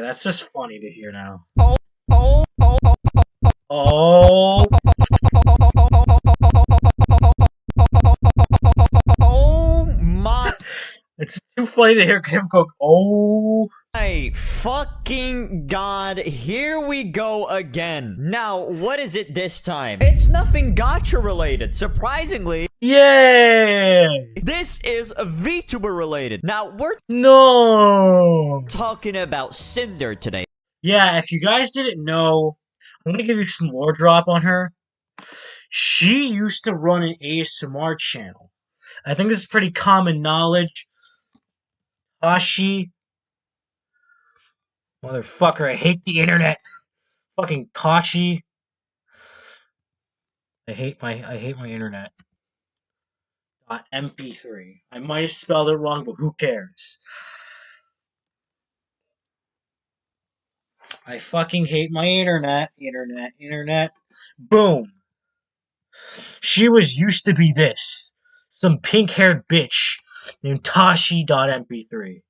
that's just funny to hear now. Oh, oh, oh, Oh, oh my it's too funny to hear him go, oh. fucking god, here we go again. Now, what is it this time? It's nothing gacha related, surprisingly. Yay! This is VTuber related. Now, we're No! talking about Sinder today. Yeah, if you guys didn't know, I'm gonna give you some lore drop on her. She used to run an ASMR channel. I think this is pretty common knowledge. Tashi. Motherfucker, I hate the internet. Fucking Tashi. I hate my internet. .mp3. I might have spelled it wrong, but who cares? I fucking hate my internet. Internet. Boom. She was used to be this. Some pink-haired bitch named Tashi.mp3.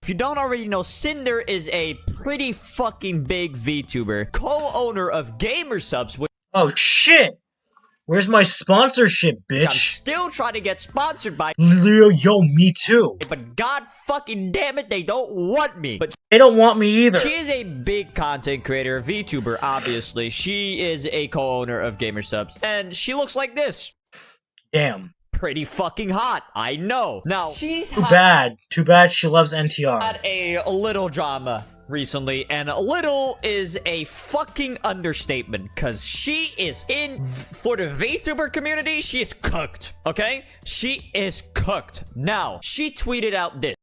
If you don't already know, Sinder is a pretty fucking big VTuber, co-owner of Gamersubs, which Oh shit! Where's my sponsorship, I'm bitch? still trying to get sponsored by, Yo, me too. but god fucking damn it, they don't want me. But They don't want me either. she is a big content creator, VTuber, obviously. She is a co-owner of Gamersubs, and she looks like this. Damn. Pretty fucking hot, I know. Now, she's Too bad. Too bad she loves NTR. had a little drama recently, and little is a fucking understatement, because she is for the VTuber community, she is cooked, okay? She is cooked. Now, she tweeted out this.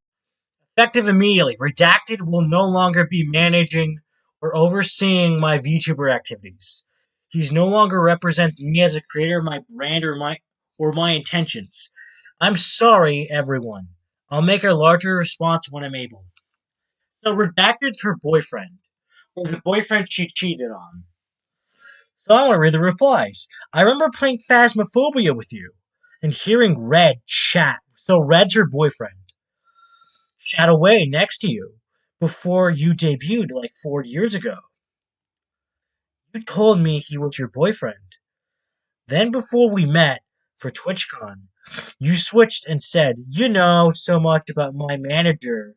Effective immediately. Redacted will no longer be managing or overseeing my VTuber activities. He's no longer represents me as a creator, my brand, or my intentions. I'm sorry, everyone. I'll make a larger response when I'm able. So Redacted's her boyfriend, or the boyfriend she cheated on. So I'm gonna read the replies. I remember playing Phasmophobia with you and hearing Red chat. So Red's her boyfriend. Chat away next to you before you debuted like 4 years ago. You told me he was your boyfriend. Then before we met for TwitchCon, you switched and said, you know so much about my manager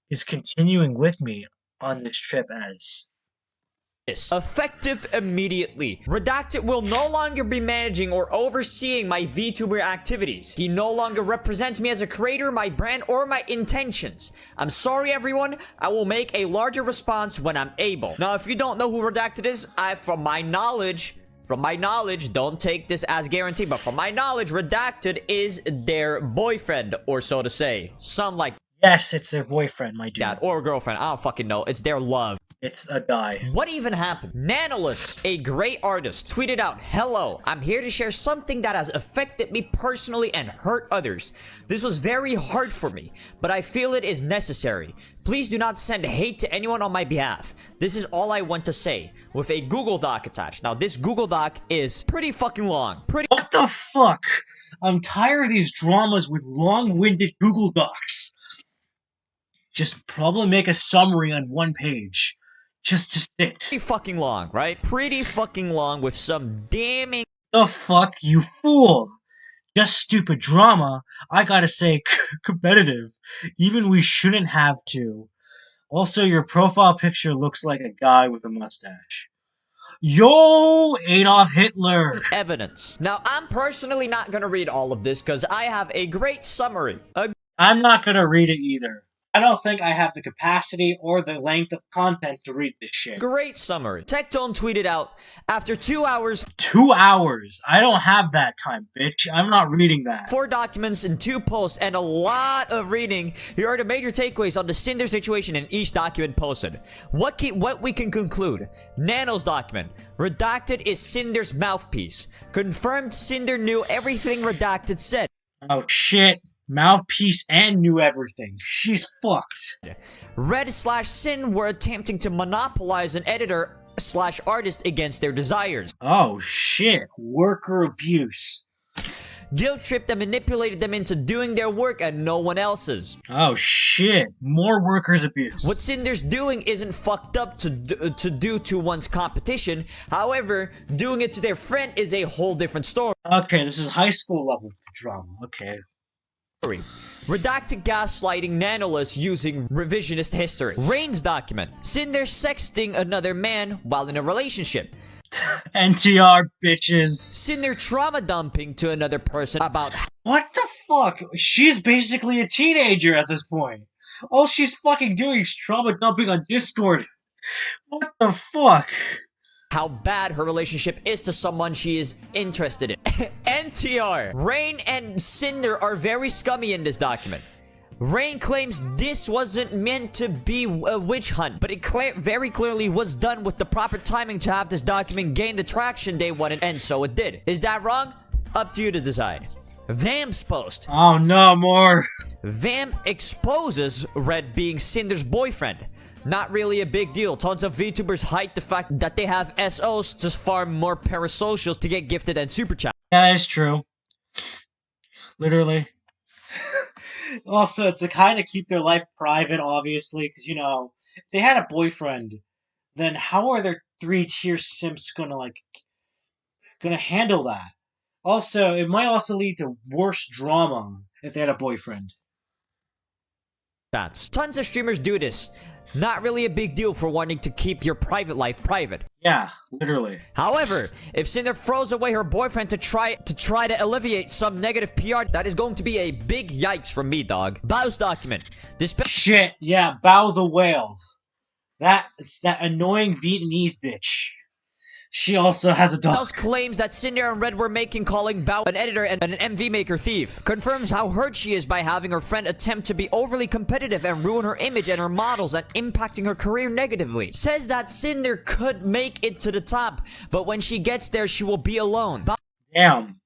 is continuing with me on this trip as. Effective immediately. Redacted will no longer be managing or overseeing my VTuber activities. He no longer represents me as a creator, my brand, or my intentions. I'm sorry, everyone. I will make a larger response when I'm able. Now, if you don't know who Redacted is, from my knowledge, don't take this as guaranteed, but from my knowledge, Redacted is their boyfriend, or so to say. Some like Yes, it's their boyfriend, my dude. that, or girlfriend. I don't fucking know. It's their love. It's a guy. What even happened? Nanolus, a great artist, tweeted out, "Hello, I'm here to share something that has affected me personally and hurt others. This was very hard for me, but I feel it is necessary. Please do not send hate to anyone on my behalf. This is all I want to say," with a Google Doc attached. Now, this Google Doc is pretty fucking long. What the fuck? I'm tired of these dramas with long-winded Google Docs. Just probably make a summary on one page. Just to sit. Pretty fucking long, right? Pretty fucking long with some damning. The fuck, you fool! Just stupid drama. I gotta say, competitive. Even we shouldn't have to. Also, your profile picture looks like a guy with a mustache. Yo, Adolf Hitler! Evidence. Now, I'm personally not gonna read all of this because I have a great summary. I'm not gonna read it either. I don't think I have the capacity or the length of content to read this shit. Great summary. Tectone tweeted out, after 2 hours, 2 hours? I don't have that time, bitch. I'm not reading that. 4 documents and 2 posts and a lot of reading, here are the major takeaways on the Cinder situation in each document posted. What we can conclude. Nano's document. Redacted is Cinder's mouthpiece. Confirmed Cinder knew everything Redacted said. Oh shit. Mouthpiece and knew everything. She's fucked. Red/Sin were attempting to monopolize an editor/artist against their desires. Oh shit. Worker abuse. guilt-tripped and manipulated them into doing their work and no one else's. Oh shit, more workers abuse. What Cinder's doing isn't fucked up to do to one's competition. However, doing it to their friend is a whole different story. Okay, this is high school level drama. Okay. Redacted gaslighting nanoless using revisionist history. Rain's document. Cinder sexting another man while in a relationship. NTR bitches. Cinder trauma dumping to another person about What the fuck? She's basically a teenager at this point. All she's fucking doing is trauma dumping on Discord. What the fuck? how bad her relationship is to someone she is interested in. NTR. Rain and Cinder are very scummy in this document. Rain claims this wasn't meant to be a witch hunt, but it very clearly was done with the proper timing to have this document gain the traction they wanted, and so it did. Is that wrong? Up to you to decide. Vam's post. Oh no, more. Vam exposes Red being Cinder's boyfriend. Not really a big deal. Tons of VTubers hide the fact that they have SOs to farm more parasocials to get gifted and super chat. Yeah, that's true. Literally. Also, it's to kind of keep their life private, obviously, because, you know, if they had a boyfriend, then how are their 3-tier simps gonna handle that? Also, it might also lead to worse drama if they had a boyfriend. Tons of streamers do this. Not really a big deal for wanting to keep your private life private. Yeah, literally. However, if Cinder throws away her boyfriend to try to alleviate some negative PR, that is going to be a big yikes from me, dog. Bao's document. Shit, yeah, Bao the whale. It's that annoying Vietnamese bitch. She also has a dog. Bao's claims that Cinder and Red were calling Bao an editor and an MV maker thief. Confirms how hurt she is by having her friend attempt to be overly competitive and ruin her image and her models and impacting her career negatively. Says that Cinder could make it to the top, but when she gets there, she will be alone. Damn.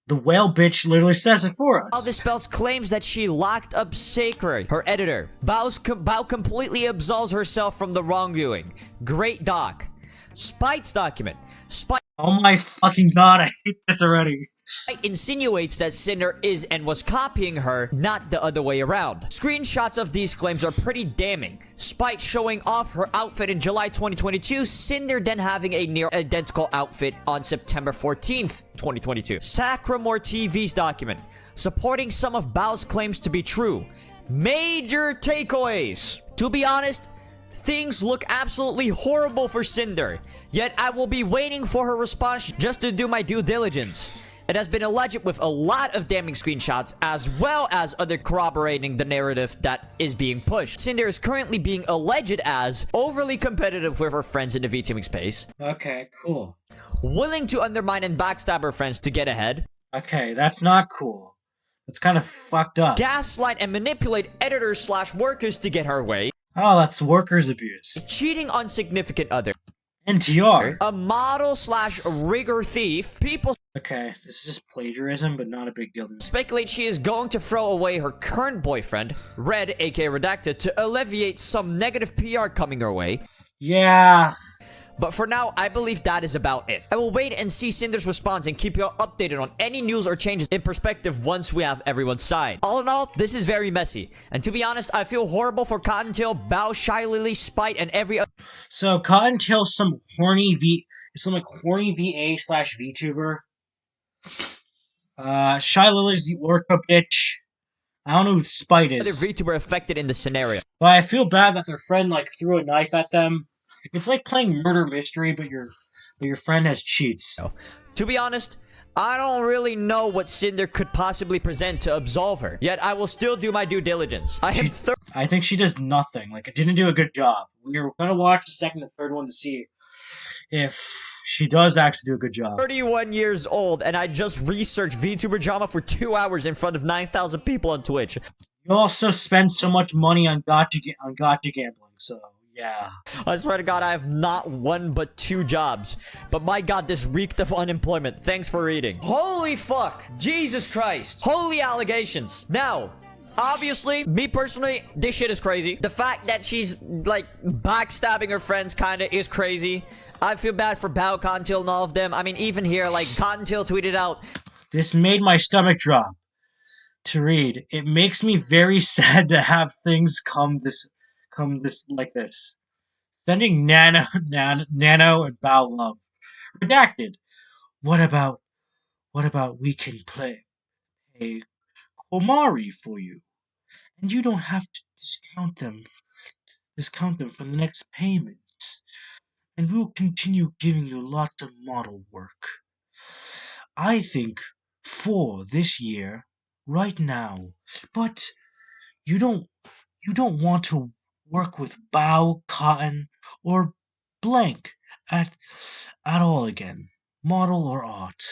The whale bitch literally says it for us. Bao dispels claims that she locked up Sacred, her editor. Bao completely absolves herself from the wrongdoing. Great doc. Spite's document. Spite Oh my fucking god, I hate this already. insinuates that Cinder is and was copying her, not the other way around. Screenshots of these claims are pretty damning. Spite showing off her outfit in July 2022, Cinder then having a near identical outfit on September 14th, 2022. Sacramore TV's document. Supporting some of Bao's claims to be true. Major takeaways. To be honest, things look absolutely horrible for Cinder, yet I will be waiting for her response just to do my due diligence. It has been alleged with a lot of damning screenshots as well as other corroborating the narrative that is being pushed. Cinder is currently being alleged as overly competitive with her friends in the VTubing space. Okay, cool. Willing to undermine and backstab her friends to get ahead. Okay, that's not cool. That's kind of fucked up. Gaslight and manipulate editors/workers to get her way. Oh, that's workers' abuse. Cheating on significant other. NTR. A model/rigger thief. People Okay, this is just plagiarism, but not a big deal. speculate she is going to throw away her current boyfriend, Red, aka Redacted, to alleviate some negative PR coming her way. Yeah. But for now, I believe that is about it. I will wait and see Cinder's response and keep you all updated on any news or changes in perspective once we have everyone's side. All in all, this is very messy. And to be honest, I feel horrible for Cottontail, Bao, Shy Lily, Spite, and every other. So Cottontail's some horny VA/VTuber. Shy Lily's the Orca bitch. I don't know who Spite other is. VTuber affected in the scenario. But I feel bad that their friend threw a knife at them. It's like playing murder mystery, but your friend has cheats. To be honest, I don't really know what Cinder could possibly present to absolve her. Yet I will still do my due diligence. I think she does nothing. It didn't do a good job. We were gonna watch the second and third one to see if she does actually do a good job. 31 years old, and I just researched VTuber drama for 2 hours in front of 9,000 people on Twitch. You also spend so much money on gotcha gambling, so yeah. I swear to God, I have not one but 2 jobs. But my God, this reeked of unemployment. Thanks for reading. Holy fuck! Jesus Christ! Holy allegations! Now, obviously, me personally, this shit is crazy. The fact that she's, backstabbing her friends kinda is crazy. I feel bad for Bao, Cottontail, and all of them. I mean, even here, Cottontail tweeted out, This made my stomach drop to read. It makes me very sad to have things come this like this. Sending Nano and Bow love. Redacted. What about we can play a Komari for you, and you don't have to discount them from the next payments, and we'll continue giving you lots of model work. I think for this year, right now, but you don't want to work with Bow, Cotton, or Blank at all again, model or art.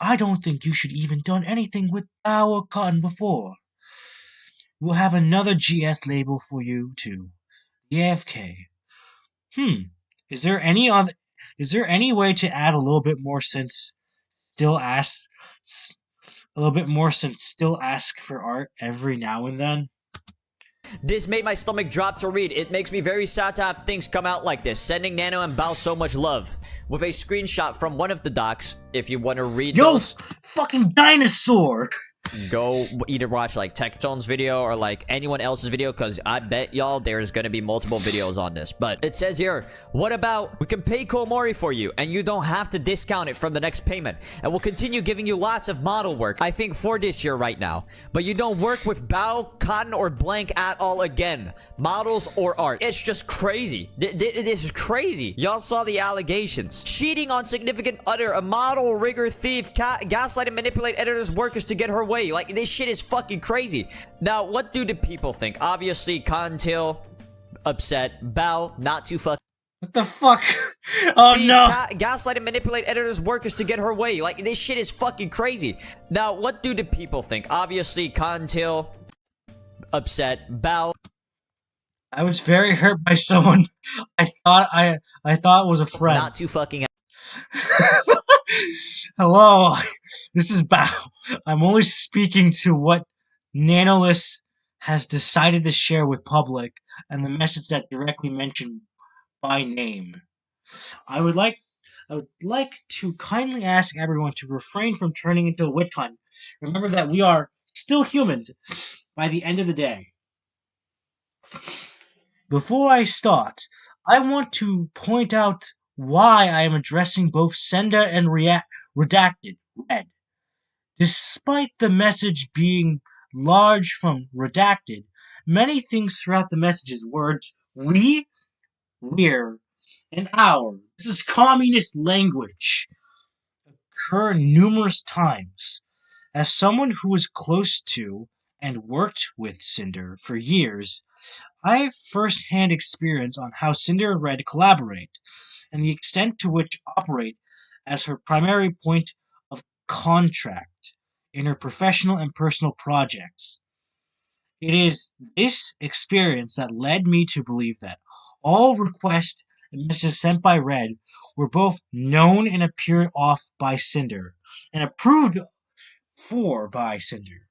I don't think you should even done anything with Bow or Cotton before. We'll have another GS label for you too. The AFK. Hmm. Is there any other is there any way to add a little bit more since still asks a little bit more since still ask for art every now and then? This made my stomach drop to read. It makes me very sad to have things come out like this. Sending Nano and Bao so much love. With a screenshot from one of the docs, if you want to read those. Fucking dinosaur! Go either watch like Tectone's video or like anyone else's video, because I bet y'all there's gonna be multiple videos on this. But it says here, what about we can pay Komori for you and you don't have to discount it from the next payment, and we'll continue giving you lots of model work, I think for this year right now, but you don't work with Bao, Cotton, or Blank at all again, models or art. It's just crazy. This is crazy. Y'all saw the allegations. Cheating on significant other, a model rigger thief, gaslight and manipulate editor's workers to get her way. Like, this shit is fucking crazy. Now, what do the people think? Obviously, Contil, upset. Bao, not too fucking. What the fuck? Oh no! Gaslight and manipulate editor's workers to get her way. Like, this shit is fucking crazy. Now, what do the people think? Obviously, Contil, upset. Bao. I was very hurt by someone I thought was a friend. Not too fucking. Hello, this is Bao. I'm only speaking to what Nanoless has decided to share with public and the message that directly mentioned by name. I would like to kindly ask everyone to refrain from turning into a witch hunt. Remember that we are still humans by the end of the day. Before I start, I want to point out why I am addressing both Sinder and Redacted Red. Despite the message being large from Redacted, many things throughout the message's words we, we're, and our, this is communist language, occur numerous times. As someone who was close to and worked with Sinder for years, I have first-hand experience on how Sinder and Red collaborate, and the extent to which operate as her primary point of contact in her professional and personal projects. It is this experience that led me to believe that all requests and messages sent by Red were both known and appeared off by Sinder, and approved for by Sinder.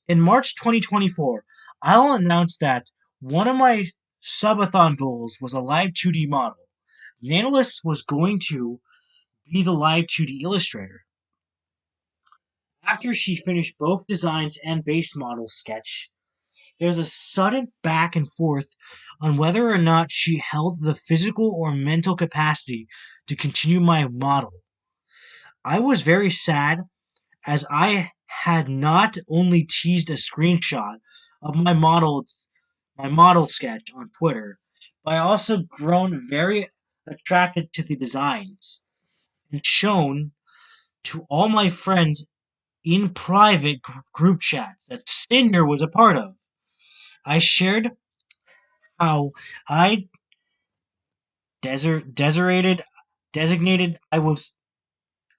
In March 2024, I'll announce that one of my subathon goals was a live 2D model. Nanolist was going to be the live 2D illustrator. After she finished both designs and base model sketch, there was a sudden back and forth on whether or not she held the physical or mental capacity to continue my model. I was very sad, as I had not only teased a screenshot of my model sketch on Twitter, but I also grown very attracted to the designs and shown to all my friends in private group chats that Sinder was a part of. I shared how I designated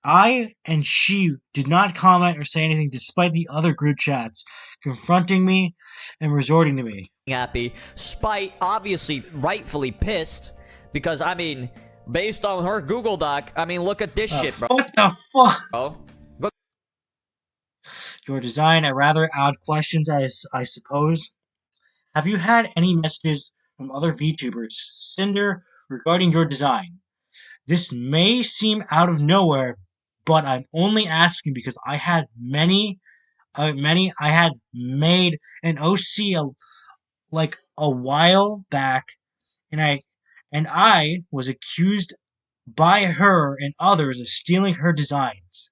I and she did not comment or say anything despite the other group chats confronting me and resorting to me. Happy. Spite, obviously, rightfully pissed. Because, I mean, based on her Google Doc, I mean, look at this shit, bro. What the fuck? Bro. Look. Your design, a rather odd questions, I suppose. Have you had any messages from other VTubers, Sinder, regarding your design? This may seem out of nowhere, but I'm only asking because I had made an OC like a while back, and I was accused by her and others of stealing her designs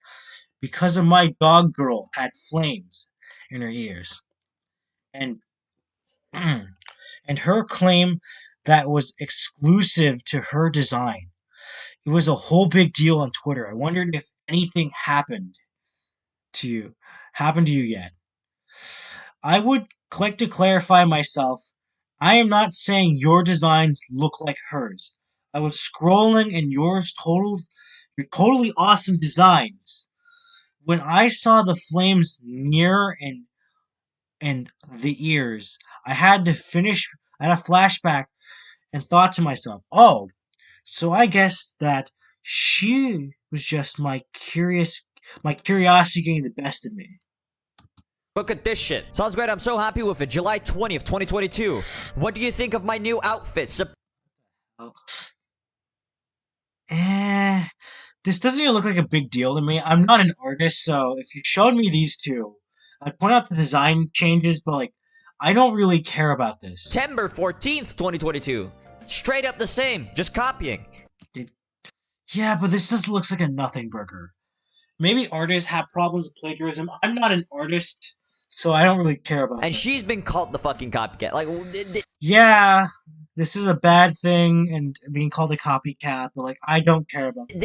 because of my dog girl had flames in her ears, and and her claim that was exclusive to her design. It was a whole big deal on Twitter. I wondered if anything to you happened to you yet. I would like to clarify myself. I am not saying your designs look like hers. I was scrolling and your totally awesome designs. When I saw the flames near and the ears, I had a flashback and thought to myself, oh, so I guess that she was just my curiosity getting the best of me. Look at this shit. Sounds great. I'm so happy with it. July 20th, 2022. What do you think of my new outfit? Oh. Eh, this doesn't even look like a big deal to me. I'm not an artist, so if you showed me these two, I'd point out the design changes, but like, I don't really care about this. September 14th, 2022. Straight up the same. Just copying. It, yeah, but this just looks like a nothing burger. Maybe artists have problems with plagiarism. I'm not an artist, so I don't really care about And that. she's been called the fucking copycat. Like, Yeah, this is a bad thing and being called a copycat, but like, I don't care about that.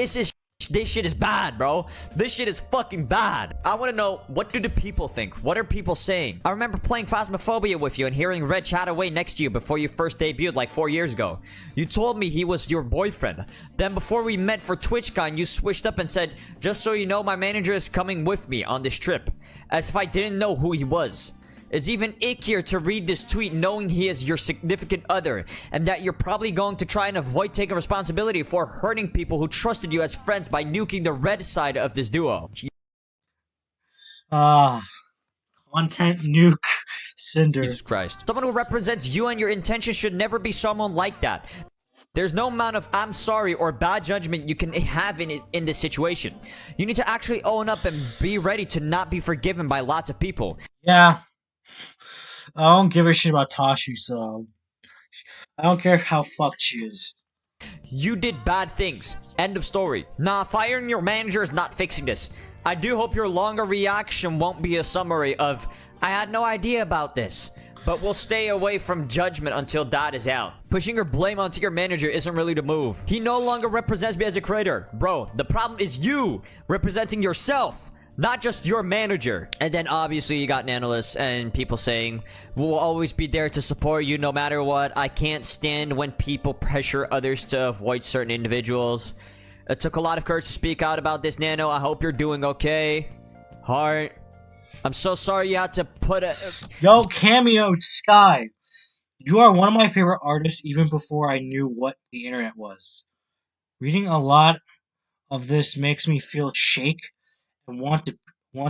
this shit is bad, bro. This shit is fucking bad. I want to know, what do the people think? What are people saying? I remember playing Phasmophobia with you and hearing Red chat away next to you before you first debuted like 4 years ago. You told me he was your boyfriend. Then before we met for TwitchCon, you switched up and said, just so you know, my manager is coming with me on this trip. As if I didn't know who he was. It's even ickier to read this tweet knowing he is your significant other, and that you're probably going to try and avoid taking responsibility for hurting people who trusted you as friends by nuking the red side of this duo. Ah, content nuke, Cinder. Jesus Christ. Someone who represents you and your intentions should never be someone like that. There's no amount of I'm sorry or bad judgment you can have in this situation. You need to actually own up and be ready to not be forgiven by lots of people. Yeah, I don't give a shit about Tashi, so I don't care how fucked she is. You did bad things. End of story. Nah, firing your manager is not fixing this. I do hope your longer reaction won't be a summary of, I had no idea about this. But we'll stay away from judgment until that is out. Pushing your blame onto your manager isn't really the move. He no longer represents me as a creator. Bro, the problem is you representing yourself. Not just your manager. And then obviously you got analysts and people saying, we'll always be there to support you no matter what. I can't stand when people pressure others to avoid certain individuals. It took a lot of courage to speak out about this, Nano. I hope you're doing okay. Heart. I'm so sorry you had to put a... Yo, Cameo Sky. You are one of my favorite artists even before I knew what the internet was. Reading a lot of this makes me feel shake and want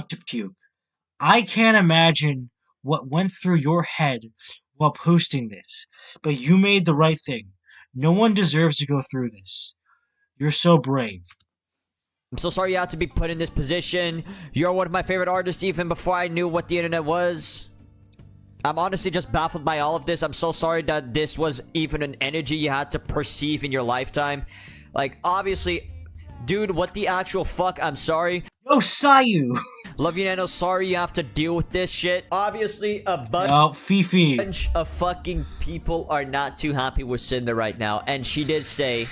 to puke. I can't imagine what went through your head while posting this, but you made the right thing. No one deserves to go through this. You're so brave. I'm so sorry you had to be put in this position. You're one of my favorite artists even before I knew what the internet was. I'm honestly just baffled by all of this. I'm so sorry that this was even an energy you had to perceive in your lifetime. Like, obviously, dude, what the actual fuck? I'm sorry. Yo, Sayu! Love you, Nano. Sorry you have to deal with this shit. Obviously, a Yo, Fifi. bunch of fucking people are not too happy with Sinder right now. And she did say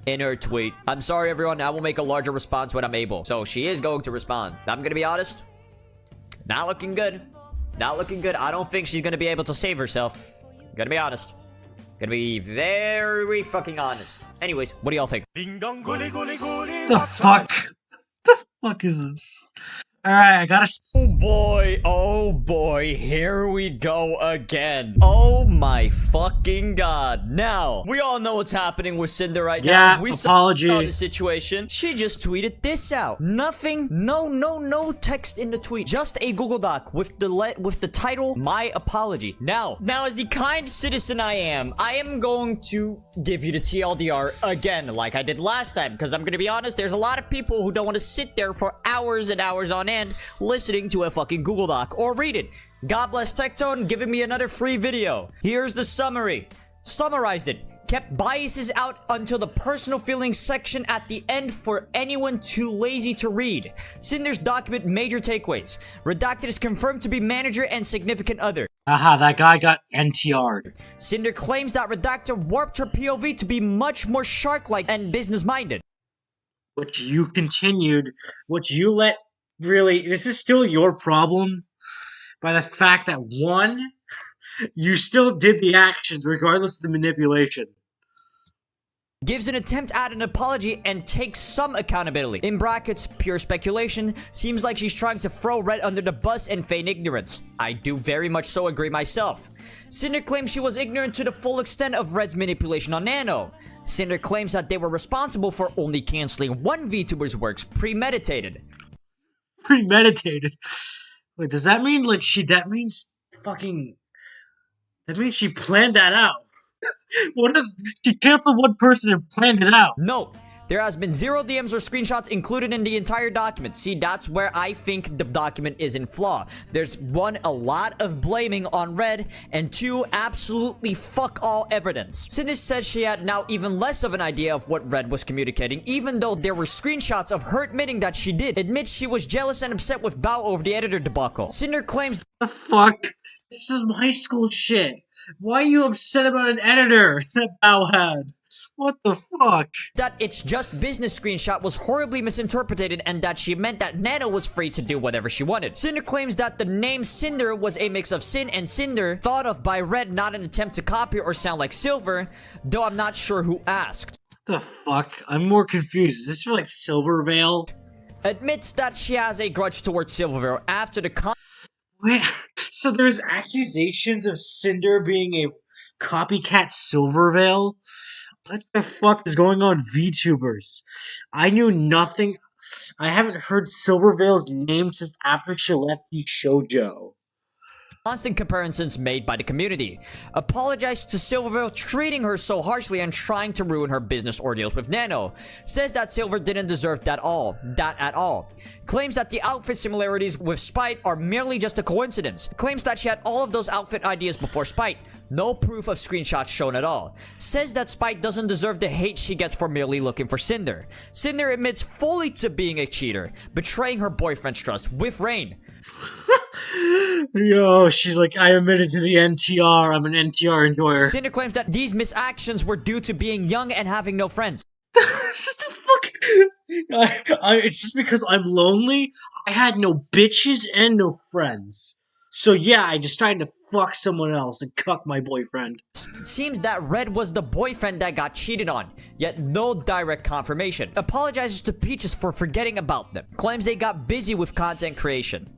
in her tweet, I'm sorry, everyone. I will make a larger response when I'm able. So she is going to respond. I'm gonna be honest. Not looking good. Not looking good. I don't think she's gonna be able to save herself. Gonna be honest. Gonna be very fucking honest. Anyways, what do y'all think? The fuck? The fuck is this? Alright, I gotta. Oh boy, here we go again. Oh my fucking god. Now, we all know what's happening with Sinder right now. Yeah, We apology. saw the situation. She just tweeted this out. Nothing, no text in the tweet. Just a Google Doc with the title, My Apology. Now as the kind citizen I am going to give you the TLDR again, like I did last time, because I'm gonna be honest, there's a lot of people who don't want to sit there for hours and hours on end listening to a fucking Google Doc or read it. God bless Tectone giving me another free video. Here's the summary. Summarized it. Kept biases out until the personal feelings section at the end for anyone too lazy to read. Cinder's document major takeaways. Redacted is confirmed to be manager and significant other. Aha, that guy got NTR'd. Cinder claims that Redacted warped her POV to be much more shark-like and business-minded. Which you continued, which you let. Really, this is still your problem by the fact that, one, you still did the actions regardless of the manipulation. Gives an attempt at an apology and takes some accountability. In brackets, pure speculation. Seems like she's trying to throw Red under the bus and feign ignorance. I do very much so agree myself. Cinder claims she was ignorant to the full extent of Red's manipulation on Nano. Cinder claims that they were responsible for only canceling one VTuber's works, premeditated. Premeditated? Wait, does that mean, like, that means she planned that out? What if she canceled one person and planned it out? No, there has been 0 DMs or screenshots included in the entire document. See, that's where I think the document is in flaw. There's 1, a lot of blaming on Red, and 2, absolutely fuck all evidence. Cinder says she had now even less of an idea of what Red was communicating, even though there were screenshots of her admitting that she did. Admits she was jealous and upset with Bao over the editor debacle. Cinder claims, the fuck? This is high school shit. Why are you upset about an editor that Bao had? What the fuck? That it's just business screenshot was horribly misinterpreted and that she meant that Nano was free to do whatever she wanted. Cinder claims that the name Sinder was a mix of Sin and Cinder, thought of by Red, not an attempt to copy or sound like Silver, though I'm not sure who asked. What the fuck? I'm more confused. Is this for like Silvervale? Admits that she has a grudge towards Silvervale after the Wait, so there's accusations of Cinder being a copycat Silvervale? What the fuck is going on, VTubers? I knew nothing. I haven't heard Silvervale's name since after she left the shoujo. constant comparisons made by the community. Apologized to Silvervale treating her so harshly and trying to ruin her business ordeals with Nano. Says that Silver didn't deserve that at all. Claims that the outfit similarities with Spite are merely just a coincidence. Claims that she had all of those outfit ideas before Spite. No proof of screenshots shown at all. Says that Spite doesn't deserve the hate she gets for merely looking for Cinder. Cinder admits fully to being a cheater, betraying her boyfriend's trust with Rain. Yo, she's like, I admitted to the NTR. I'm an NTR enjoyer. Cinder claims that these misactions were due to being young and having no friends. It's just because I'm lonely. I had no bitches and no friends. So yeah, I just tried to fuck someone else and cuck my boyfriend. Seems that Red was the boyfriend that got cheated on, yet no direct confirmation. Apologizes to Peaches for forgetting about them. Claims they got busy with content creation.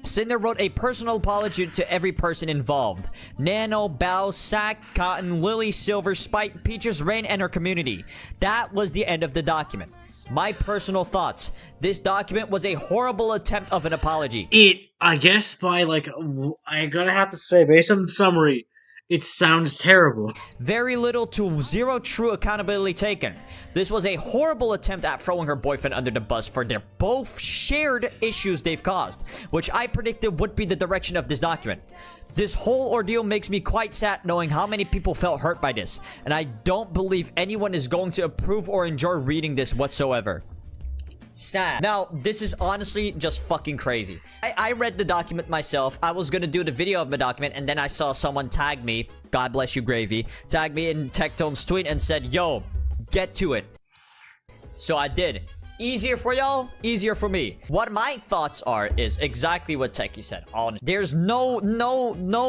Cinder wrote a personal apology to every person involved. Nano, Bao, Sack, Cotton, Lily, Silver, Spite, Peaches, Rain, and her community. That was the end of the document. My personal thoughts. This document was a horrible attempt of an apology. I guess by like, I gotta have to say, based on the summary, it sounds terrible. Very little to zero true accountability taken. This was a horrible attempt at throwing her boyfriend under the bus for their both shared issues they've caused, which I predicted would be the direction of this document. This whole ordeal makes me quite sad knowing how many people felt hurt by this, and I don't believe anyone is going to approve or enjoy reading this whatsoever. Sad. Now, this is honestly just fucking crazy. I read the document myself. I was gonna do the video of the document, and then I saw someone tag me, God bless you, Gravy, tag me in Tectone's tweet and said, yo, get to it. So I did. Easier for y'all, easier for me. What my thoughts are is exactly what Techie said. There's no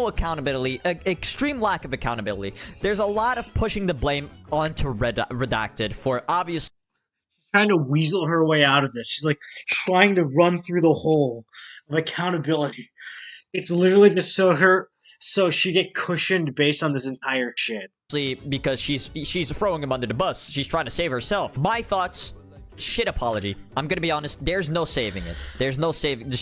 accountability, extreme lack of accountability. There's a lot of pushing the blame onto Redacted for obvious. trying to weasel her way out of this. She's like trying to run through the hole of accountability. It's literally just so she get cushioned based on this entire shit. Because she's throwing him under the bus. She's trying to save herself. My thoughts. Shit apology. I'm gonna be honest. There's no saving it. There's no saving.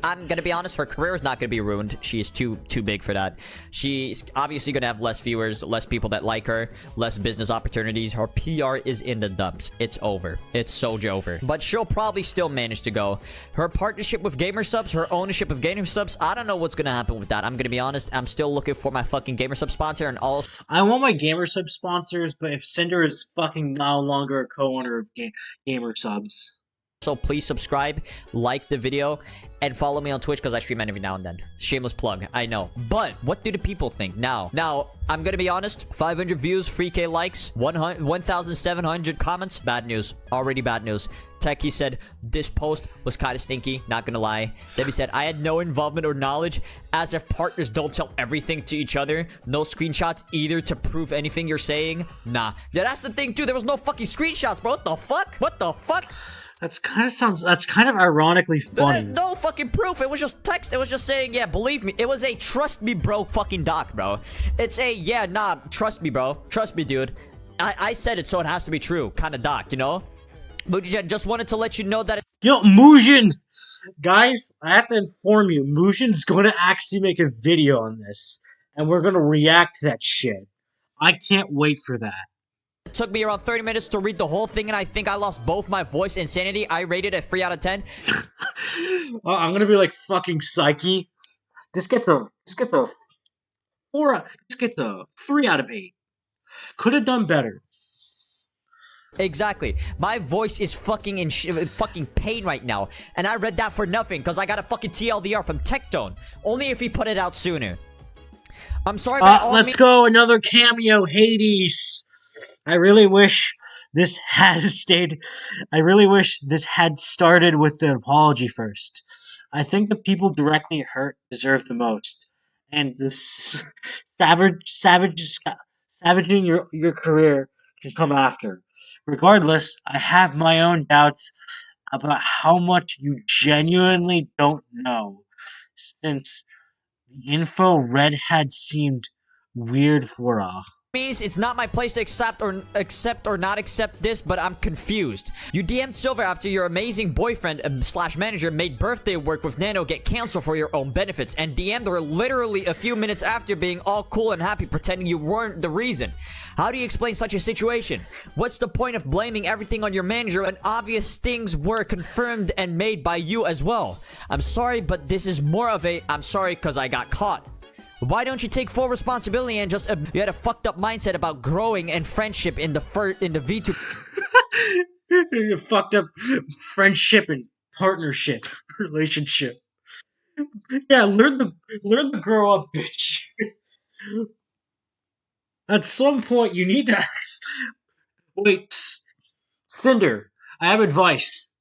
I'm gonna be honest. Her career is not gonna be ruined. She is too big for that. She's obviously gonna have less viewers, less people that like her, less business opportunities. Her PR is in the dumps. It's over. It's so over. But she'll probably still manage to go. Her partnership with Gamer Subs, her ownership of Gamer Subs. I don't know what's gonna happen with that. I'm gonna be honest. I'm still looking for my fucking Gamer Sub sponsor and all. I want my Gamer Sub sponsors, but if Sinder is fucking no longer a co-owner of Gamer Subs. So please subscribe, like the video, and follow me on Twitch because I stream every now and then. Shameless plug, I know. But what do the people think now? Now, I'm gonna be honest. 500 views, 3K likes, 1,700 comments. Bad news. Already bad news. Techie said, this post was kind of stinky, not gonna lie. Debbie said, I had no involvement or knowledge, as if partners don't tell everything to each other. No screenshots either to prove anything you're saying. Nah. Yeah, that's the thing too. There was no fucking screenshots, bro. What the fuck? What the fuck? That's kind of ironically funny. No fucking proof. It was just text. It was just saying, yeah, believe me. It was a trust me, bro, fucking doc, bro. It's a, yeah, nah, trust me, bro. Trust me, dude. I said it, so it has to be true kind of doc, you know? But just wanted to let you know that. Yo, Mujin! Guys, I have to inform you, Mujin's going to actually make a video on this. And we're going to react to that shit. I can't wait for that. It took me around 30 minutes to read the whole thing, and I think I lost both my voice and sanity. I rated it 3 out of 10. I'm gonna be like fucking Psyche. Just get the 3 out of 8. Could have done better. Exactly. My voice is fucking in fucking pain right now, and I read that for nothing because I got a fucking TLDR from Tectone. Only if he put it out sooner. I'm sorry, but let's go another cameo, Hades. I really wish this had stayed. I really wish this had started with the apology first. I think the people directly hurt deserve the most, and this savaging your career can come after. Regardless, I have my own doubts about how much you genuinely don't know, since the info Red had seemed weird for means it's not my place to accept or not accept this, but I'm confused. You DM'd Silver after your amazing boyfriend slash manager made birthday work with Nano get canceled for your own benefits, and DM'd her literally a few minutes after being all cool and happy, pretending you weren't the reason. How do you explain such a situation? What's the point of blaming everything on your manager when obvious things were confirmed and made by you as well? I'm sorry, but this is more of a I'm sorry because I got caught. Why don't you take full responsibility and just you had a fucked up mindset about growing and friendship in the V2 You fucked up friendship and partnership relationship. Yeah, learn to grow up, bitch. At some point, you need to wait. Cinder, I have advice.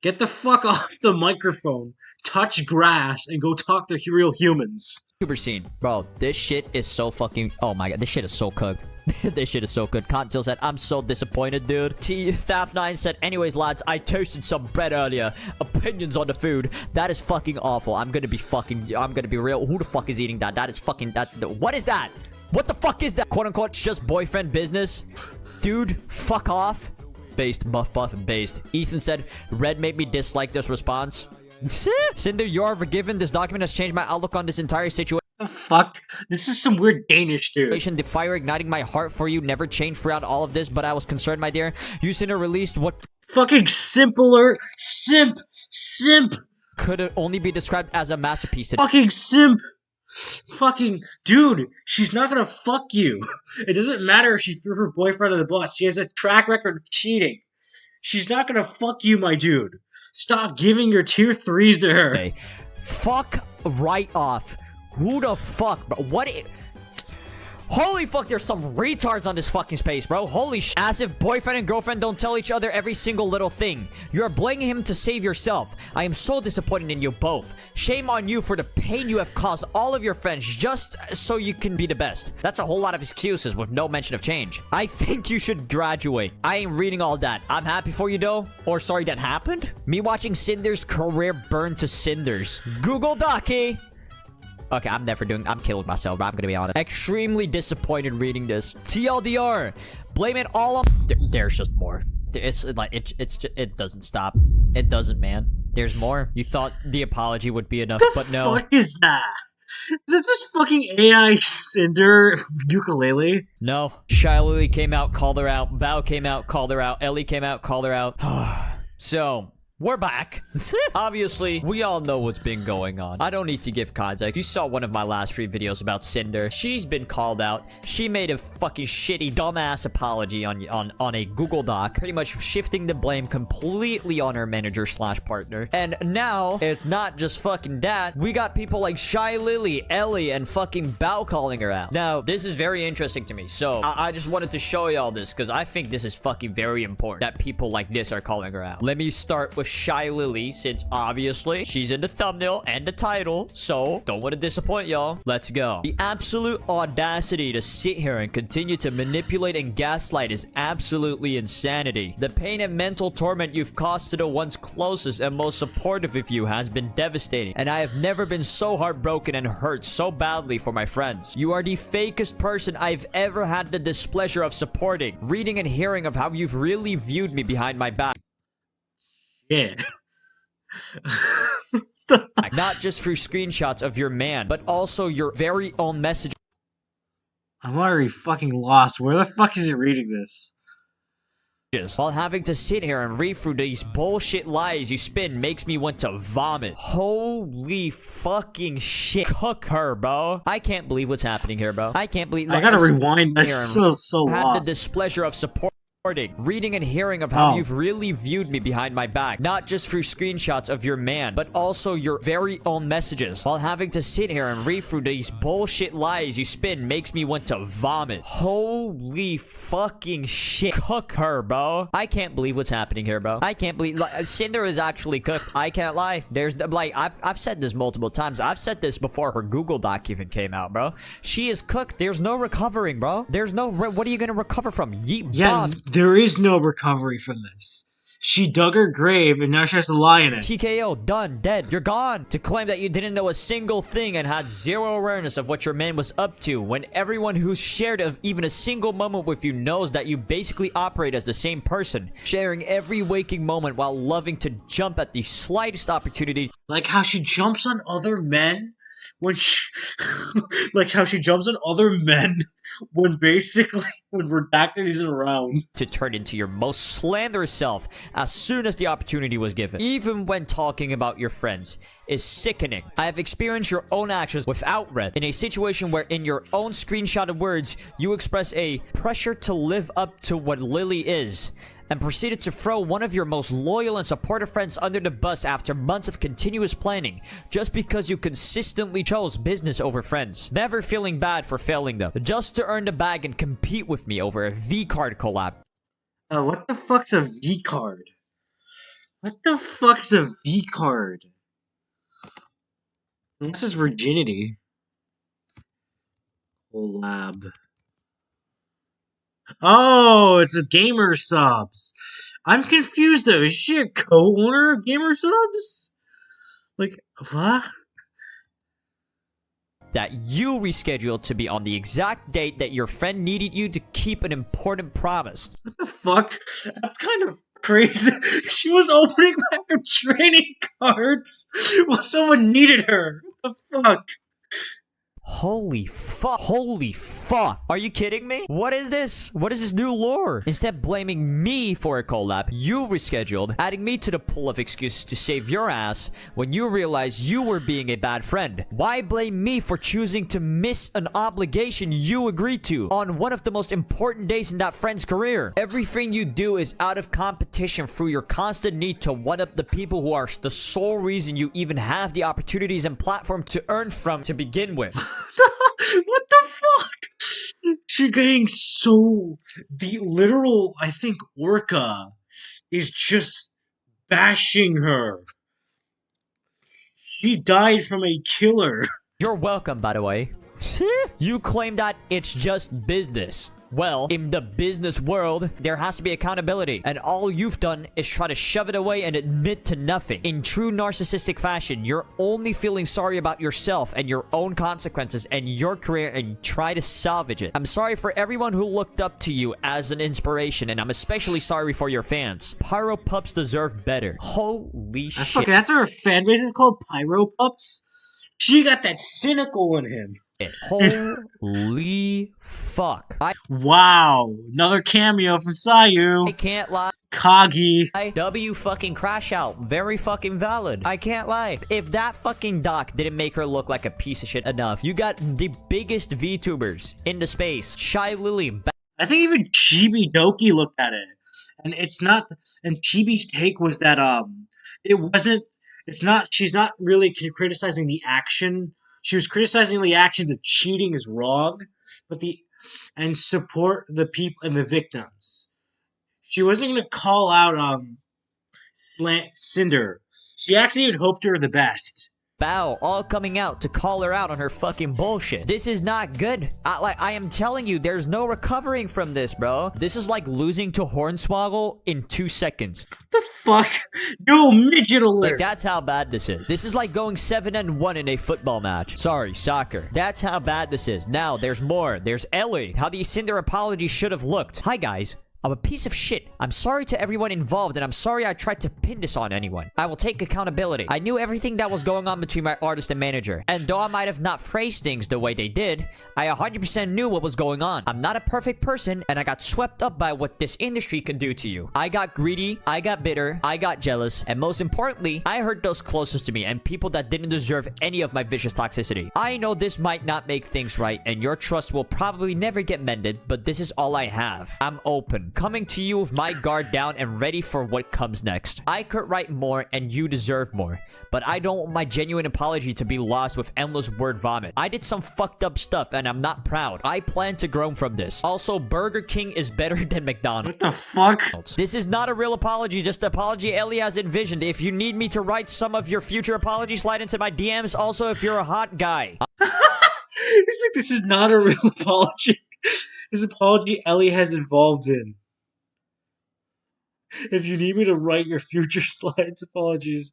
Get the fuck off the microphone, touch grass, and go talk to real humans. scene. Bro, this shit is so fucking... Oh my god, this shit is so cooked. This shit is so good. Contil said, I'm so disappointed, dude. Staff9 said, anyways, lads, I toasted some bread earlier. Opinions on the food. That is fucking awful. I'm gonna be real. Who the fuck is eating that? That is fucking... What is that? What the fuck is that? Quote unquote, just boyfriend business. Dude, fuck off. Based, buff, based. Ethan said, Red made me dislike this response. Cinder, you are forgiven. This document has changed my outlook on this entire situation. The fuck? This is some weird Danish dude. The fire igniting my heart for you never changed throughout all of this, but I was concerned, my dear. You, Cinder, released what... Fucking simpler. Simp. Could only be described as a masterpiece. Fucking simp. Fucking dude, she's not gonna fuck you. It doesn't matter if she threw her boyfriend on the bus. She has a track record of cheating. She's not gonna fuck you, my dude. Stop giving your tier 3s to her. Okay. Fuck right off. Who the fuck, bro? Holy fuck, there's some retards on this fucking space, bro. Holy sh. As if boyfriend and girlfriend don't tell each other every single little thing. You are blaming him to save yourself. I am so disappointed in you both. Shame on you for the pain you have caused all of your friends just so you can be the best. That's a whole lot of excuses with no mention of change. I think you should graduate. I ain't reading all that. I'm happy for you though. Or sorry that happened. Me watching Sinder's career burn to cinders. Google Docky. Okay, I'm killing myself, bro. I'm gonna be honest. Extremely disappointed reading this. TLDR. Blame it all on... There's just more. It's like, it doesn't stop. It doesn't, man. There's more. You thought the apology would be enough, but no. What the fuck is that? Is that just fucking AI Cinder ukulele? No. Shy Lily came out, called her out. Bao came out, called her out. Ellie came out, called her out. So... we're back. Obviously, we all know what's been going on. I don't need to give context. You saw one of my last 3 videos about Sinder. She's been called out. She made a fucking shitty, dumbass apology on a Google Doc, pretty much shifting the blame completely on her manager slash partner. And now, it's not just fucking that. We got people like Shy Lily, Ellie, and fucking Bao calling her out. Now, this is very interesting to me. So, I just wanted to show y'all this because I think this is fucking very important that people like this are calling her out. Let me start with Shy Lily, since obviously she's in the thumbnail and the title, so don't want to disappoint y'all. Let's go. The absolute audacity to sit here and continue to manipulate and gaslight is absolutely insanity. The pain and mental torment you've caused to the ones closest and most supportive of you has been devastating, and I have never been so heartbroken and hurt so badly for my friends. You are the fakest person I've ever had the displeasure of supporting, reading and hearing of how you've really viewed me behind my back. Yeah. Not just through screenshots of your man, but also your very own messages. I'm already fucking lost. Where the fuck is he reading this? While having to sit here and read through these bullshit lies you spin makes me want to vomit. Holy fucking shit. Cook her, bro. I can't believe what's happening here, bro. I can't believe... I gotta rewind. That's so lost. Had the displeasure of support. Reading and hearing of how you've really viewed me behind my back, not just through screenshots of your man, but also your very own messages. While having to sit here and read through these bullshit lies you spin makes me want to vomit. Holy fucking shit. Cook her, bro. I can't believe what's happening here, bro. I can't believe... Cinder is actually cooked. I can't lie. There's... like, I've said this multiple times. I've said this before her Google Doc even came out, bro. She is cooked. There's no recovering, bro. There's no... what are you gonna recover from? Yeah, there is no recovery from this. She dug her grave and now she has to lie in it. TKO, done, dead, you're gone. To claim that you didn't know a single thing and had zero awareness of what your man was up to, when everyone who's shared of even a single moment with you knows that you basically operate as the same person, sharing every waking moment while loving to jump at the slightest opportunity. Like how she jumps on other men when she... like how she jumps on other men when basically when Redacted isn't around. To turn into your most slanderous self as soon as the opportunity was given. Even when talking about your friends is sickening. I have experienced your own actions without Red in a situation where in your own screenshotted words you express a pressure to live up to what Lily is, and proceeded to throw one of your most loyal and supportive friends under the bus after months of continuous planning, just because you consistently chose business over friends. Never feeling bad for failing them, just to earn the bag and compete with me over a V-card collab. What the fuck's a V-card? What the fuck's a V-card? This is virginity. Collab. Oh, it's a Gamer Subs. I'm confused though. Is she a co-owner of Gamer Subs? Like, what? That you rescheduled to be on the exact date that your friend needed you to keep an important promise. What the fuck? That's kind of crazy. She was opening back her trading cards while someone needed her. What the fuck? Holy fuck. Holy fuck. Are you kidding me? What is this? What is this new lore? Instead of blaming me for a collab, you rescheduled, adding me to the pool of excuses to save your ass when you realized you were being a bad friend. Why blame me for choosing to miss an obligation you agreed to on one of the most important days in that friend's career? Everything you do is out of competition through your constant need to one-up the people who are the sole reason you even have the opportunities and platform to earn from to begin with. What the fuck? She getting so the literal. I think Orca is just bashing her. She died from a killer. You're welcome, by the way. You claim that it's just business. Well, in the business world, there has to be accountability. And all you've done is try to shove it away and admit to nothing. In true narcissistic fashion, you're only feeling sorry about yourself and your own consequences and your career and try to salvage it. I'm sorry for everyone who looked up to you as an inspiration, and I'm especially sorry for your fans. Pyro Pups deserve better. Holy shit. Okay, that's what her fan base is called, Pyro Pups. She got that cynical in him. Holy fuck. Wow, another cameo from Sayu. I can't lie. Kagi. W fucking crash out. Very fucking valid. I can't lie. If that fucking doc didn't make her look like a piece of shit enough, you got the biggest VTubers in the space. Shy Lily. I think even Chibi Doki looked at it. And it's not, and Chibi's take was that, she's not really criticizing the action. She was criticizing the actions that cheating is wrong, and support the people and the victims. She wasn't going to call out Sinder. She actually had hoped her the best. Bow all coming out to call her out on her fucking bullshit. This is not good. I am telling you, there's no recovering from this, bro. This is like losing to Hornswoggle in 2 seconds. The fuck? Yo, midget alert. Like, that's how bad this is. This is like going 7-1 in a football match. Sorry, soccer. That's how bad this is. Now, there's more. There's Ellie. How the Sinder apology should have looked. Hi, guys. I'm a piece of shit. I'm sorry to everyone involved, and I'm sorry I tried to pin this on anyone. I will take accountability. I knew everything that was going on between my artist and manager, and though I might have not phrased things the way they did, I 100% knew what was going on. I'm not a perfect person, and I got swept up by what this industry can do to you. I got greedy, I got bitter, I got jealous, and most importantly, I hurt those closest to me and people that didn't deserve any of my vicious toxicity. I know this might not make things right, and your trust will probably never get mended, but this is all I have. I'm open. Coming to you with my guard down and ready for what comes next. I could write more and you deserve more, but I don't want my genuine apology to be lost with endless word vomit. I did some fucked up stuff and I'm not proud. I plan to grow from this. Also, Burger King is better than McDonald's. What the fuck? This is not a real apology, just the apology Ellie has envisioned. If you need me to write some of your future apologies, slide into my DMs. Also, if you're a hot guy. It's like, this is not a real apology. This apology Ellie has involved in. If you need me to write your future slides, apologies.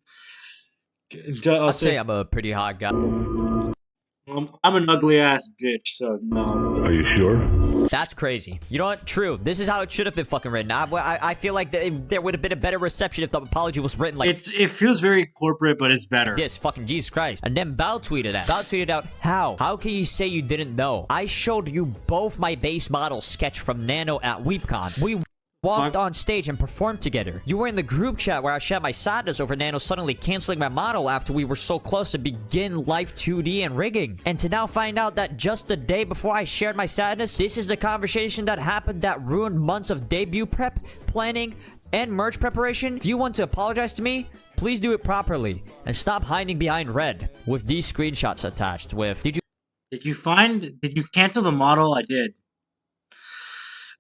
I'll say I'm a pretty hot guy. I'm an ugly ass bitch, so no. Are you sure? That's crazy. You know what? True. This is how it should have been fucking written. I feel like there would have been a better reception if the apology was written like... It feels very corporate, but it's better. Yes, fucking Jesus Christ. And then Bao tweeted that. Bao tweeted out, how? How can you say you didn't know? I showed you both my base model sketch from Nano at WeepCon. We walked on stage and performed together. You were in the group chat where I shared my sadness over Nano suddenly canceling my model after we were so close to begin live 2D and rigging. And to now find out that just the day before I shared my sadness, this is the conversation that happened that ruined months of debut prep, planning, and merch preparation. If you want to apologize to me, please do it properly and stop hiding behind red with these screenshots attached with... Did you cancel the model? I did.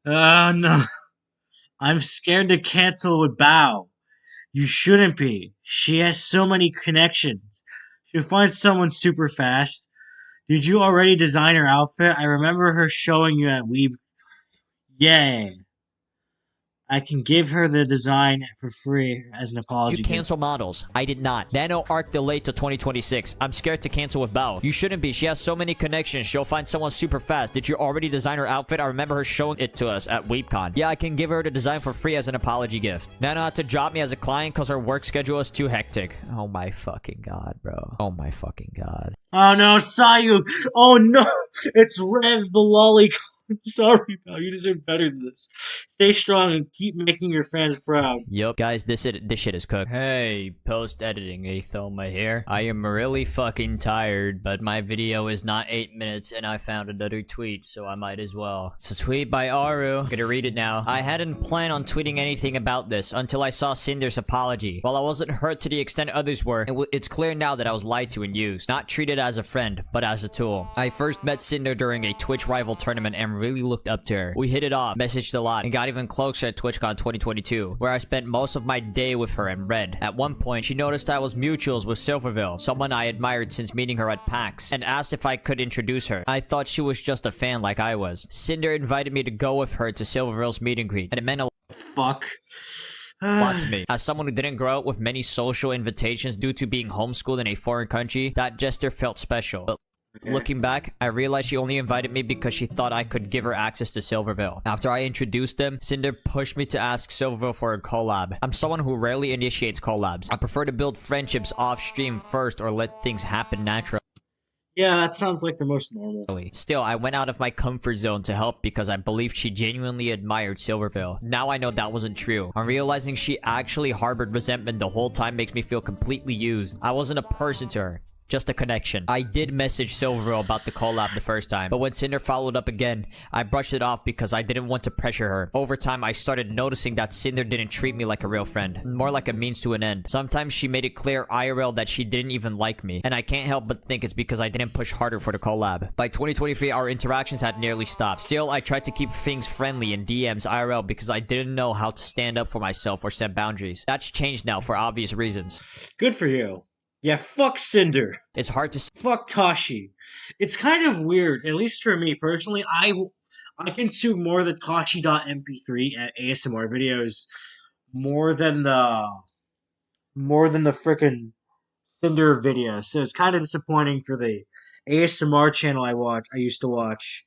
No. I'm scared to cancel with Bao. You shouldn't be. She has so many connections. She'll find someone super fast. Did you already design her outfit? I remember her showing you at Weeb. Yeah. I can give her the design for free as an apology. You cancel models. I did not. Nano arc delayed to 2026. I'm scared to cancel with Bao. You shouldn't be. She has so many connections. She'll find someone super fast. Did you already design her outfit? I remember her showing it to us at WeepCon. Yeah, I can give her the design for free as an apology gift. Nano had to drop me as a client because her work schedule is too hectic. Oh my fucking god, bro. Oh my fucking god. Oh no, Sayu! Oh no! It's Rev the lolicon. I'm sorry, pal. You deserve better than this. Stay strong and keep making your fans proud. Yup, guys, this shit is cooked. Hey, post-editing, Athoma here. I am really fucking tired, but my video is not 8 minutes, and I found another tweet, so I might as well. It's a tweet by Aru. I'm gonna read it now. I hadn't planned on tweeting anything about this until I saw Cinder's apology. While I wasn't hurt to the extent others were, it's clear now that I was lied to and used. Not treated as a friend, but as a tool. I first met Cinder during a Twitch rival tournament and time really looked up to her. We hit it off, messaged a lot, and got even closer at TwitchCon 2022, where I spent most of my day with her and read. At one point, she noticed I was mutuals with Silverville, someone I admired since meeting her at PAX, and asked if I could introduce her. I thought she was just a fan like I was. Cinder invited me to go with her to Silverville's meet and greet, and it meant a Fuck. lot to me. As someone who didn't grow up with many social invitations due to being homeschooled in a foreign country, that gesture felt special. But looking back, I realized she only invited me because she thought I could give her access to Silverville. After I introduced them, Cinder pushed me to ask Silverville for a collab. I'm someone who rarely initiates collabs. I prefer to build friendships off stream first or let things happen naturally. Yeah, that sounds like the most normal. Still, I went out of my comfort zone to help because I believed she genuinely admired Silverville. Now I know that wasn't true. I'm realizing she actually harbored resentment the whole time makes me feel completely used. I wasn't a person to her. Just a connection. I did message Silverville about the collab the first time, but when Cinder followed up again, I brushed it off because I didn't want to pressure her. Over time, I started noticing that Cinder didn't treat me like a real friend, more like a means to an end. Sometimes she made it clear IRL that she didn't even like me, and I can't help but think it's because I didn't push harder for the collab. By 2023, our interactions had nearly stopped. Still, I tried to keep things friendly in DMs IRL because I didn't know how to stand up for myself or set boundaries. That's changed now for obvious reasons. Good for you. Yeah, fuck Cinder. It's hard to Fuck Tashi. It's kind of weird, at least for me personally. I consume more the Tashi.mp3 and ASMR videos more than the frickin' Cinder videos. So it's kind of disappointing for the ASMR channel I used to watch.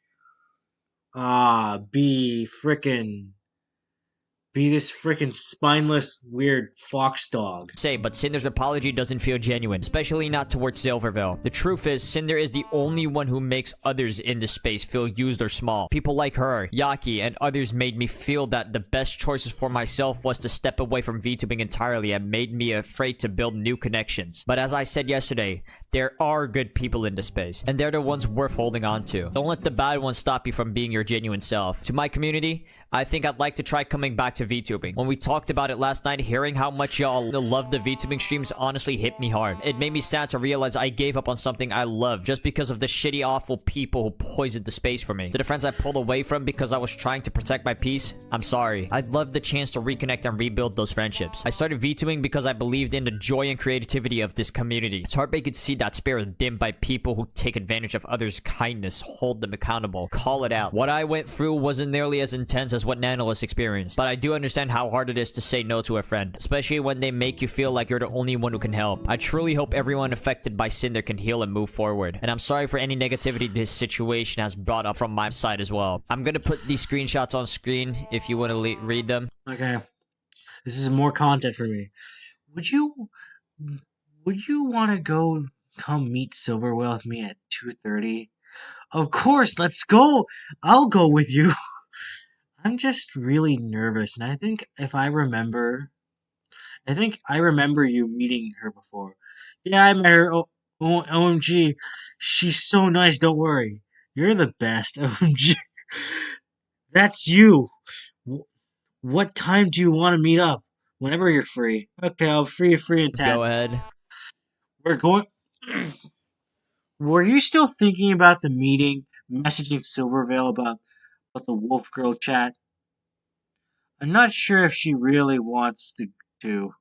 Be this frickin' spineless, weird fox dog. say, but Cinder's apology doesn't feel genuine, especially not towards Silverville. The truth is, Cinder is the only one who makes others in this space feel used or small. People like her, Yaki, and others made me feel that the best choices for myself was to step away from VTubing entirely and made me afraid to build new connections. But as I said yesterday, there are good people in this space, and they're the ones worth holding on to. Don't let the bad ones stop you from being your genuine self. To my community, I think I'd like to try coming back to VTubing. When we talked about it last night, hearing how much y'all love the VTubing streams honestly hit me hard. It made me sad to realize I gave up on something I love just because of the shitty, awful people who poisoned the space for me. To the friends I pulled away from because I was trying to protect my peace, I'm sorry. I'd love the chance to reconnect and rebuild those friendships. I started VTubing because I believed in the joy and creativity of this community. It's heartbreaking to see that spirit dimmed by people who take advantage of others' kindness, hold them accountable, call it out. What I went through wasn't nearly as intense as what Nanolis experienced, but I do understand how hard it is to say no to a friend, especially when they make you feel like you're the only one who can help. I truly hope everyone affected by Cinder can heal and move forward, and I'm sorry for any negativity this situation has brought up from my side as well. I'm gonna put these screenshots on screen if you want to read them. Okay. This is more content for me. Would you want to come meet Silverwhale with me at 2:30? Of course, let's go. I'll go with you. I'm just really nervous, and I think I remember you meeting her before. Yeah, I met her. OMG, she's so nice. Don't worry, you're the best. OMG, that's you. What time do you want to meet up? Whenever you're free. Okay, I'll free in 10. Go ahead. We're going. Were you still thinking about the meeting, messaging Silvervale about the Wolf Girl chat? I'm not sure if she really wants to.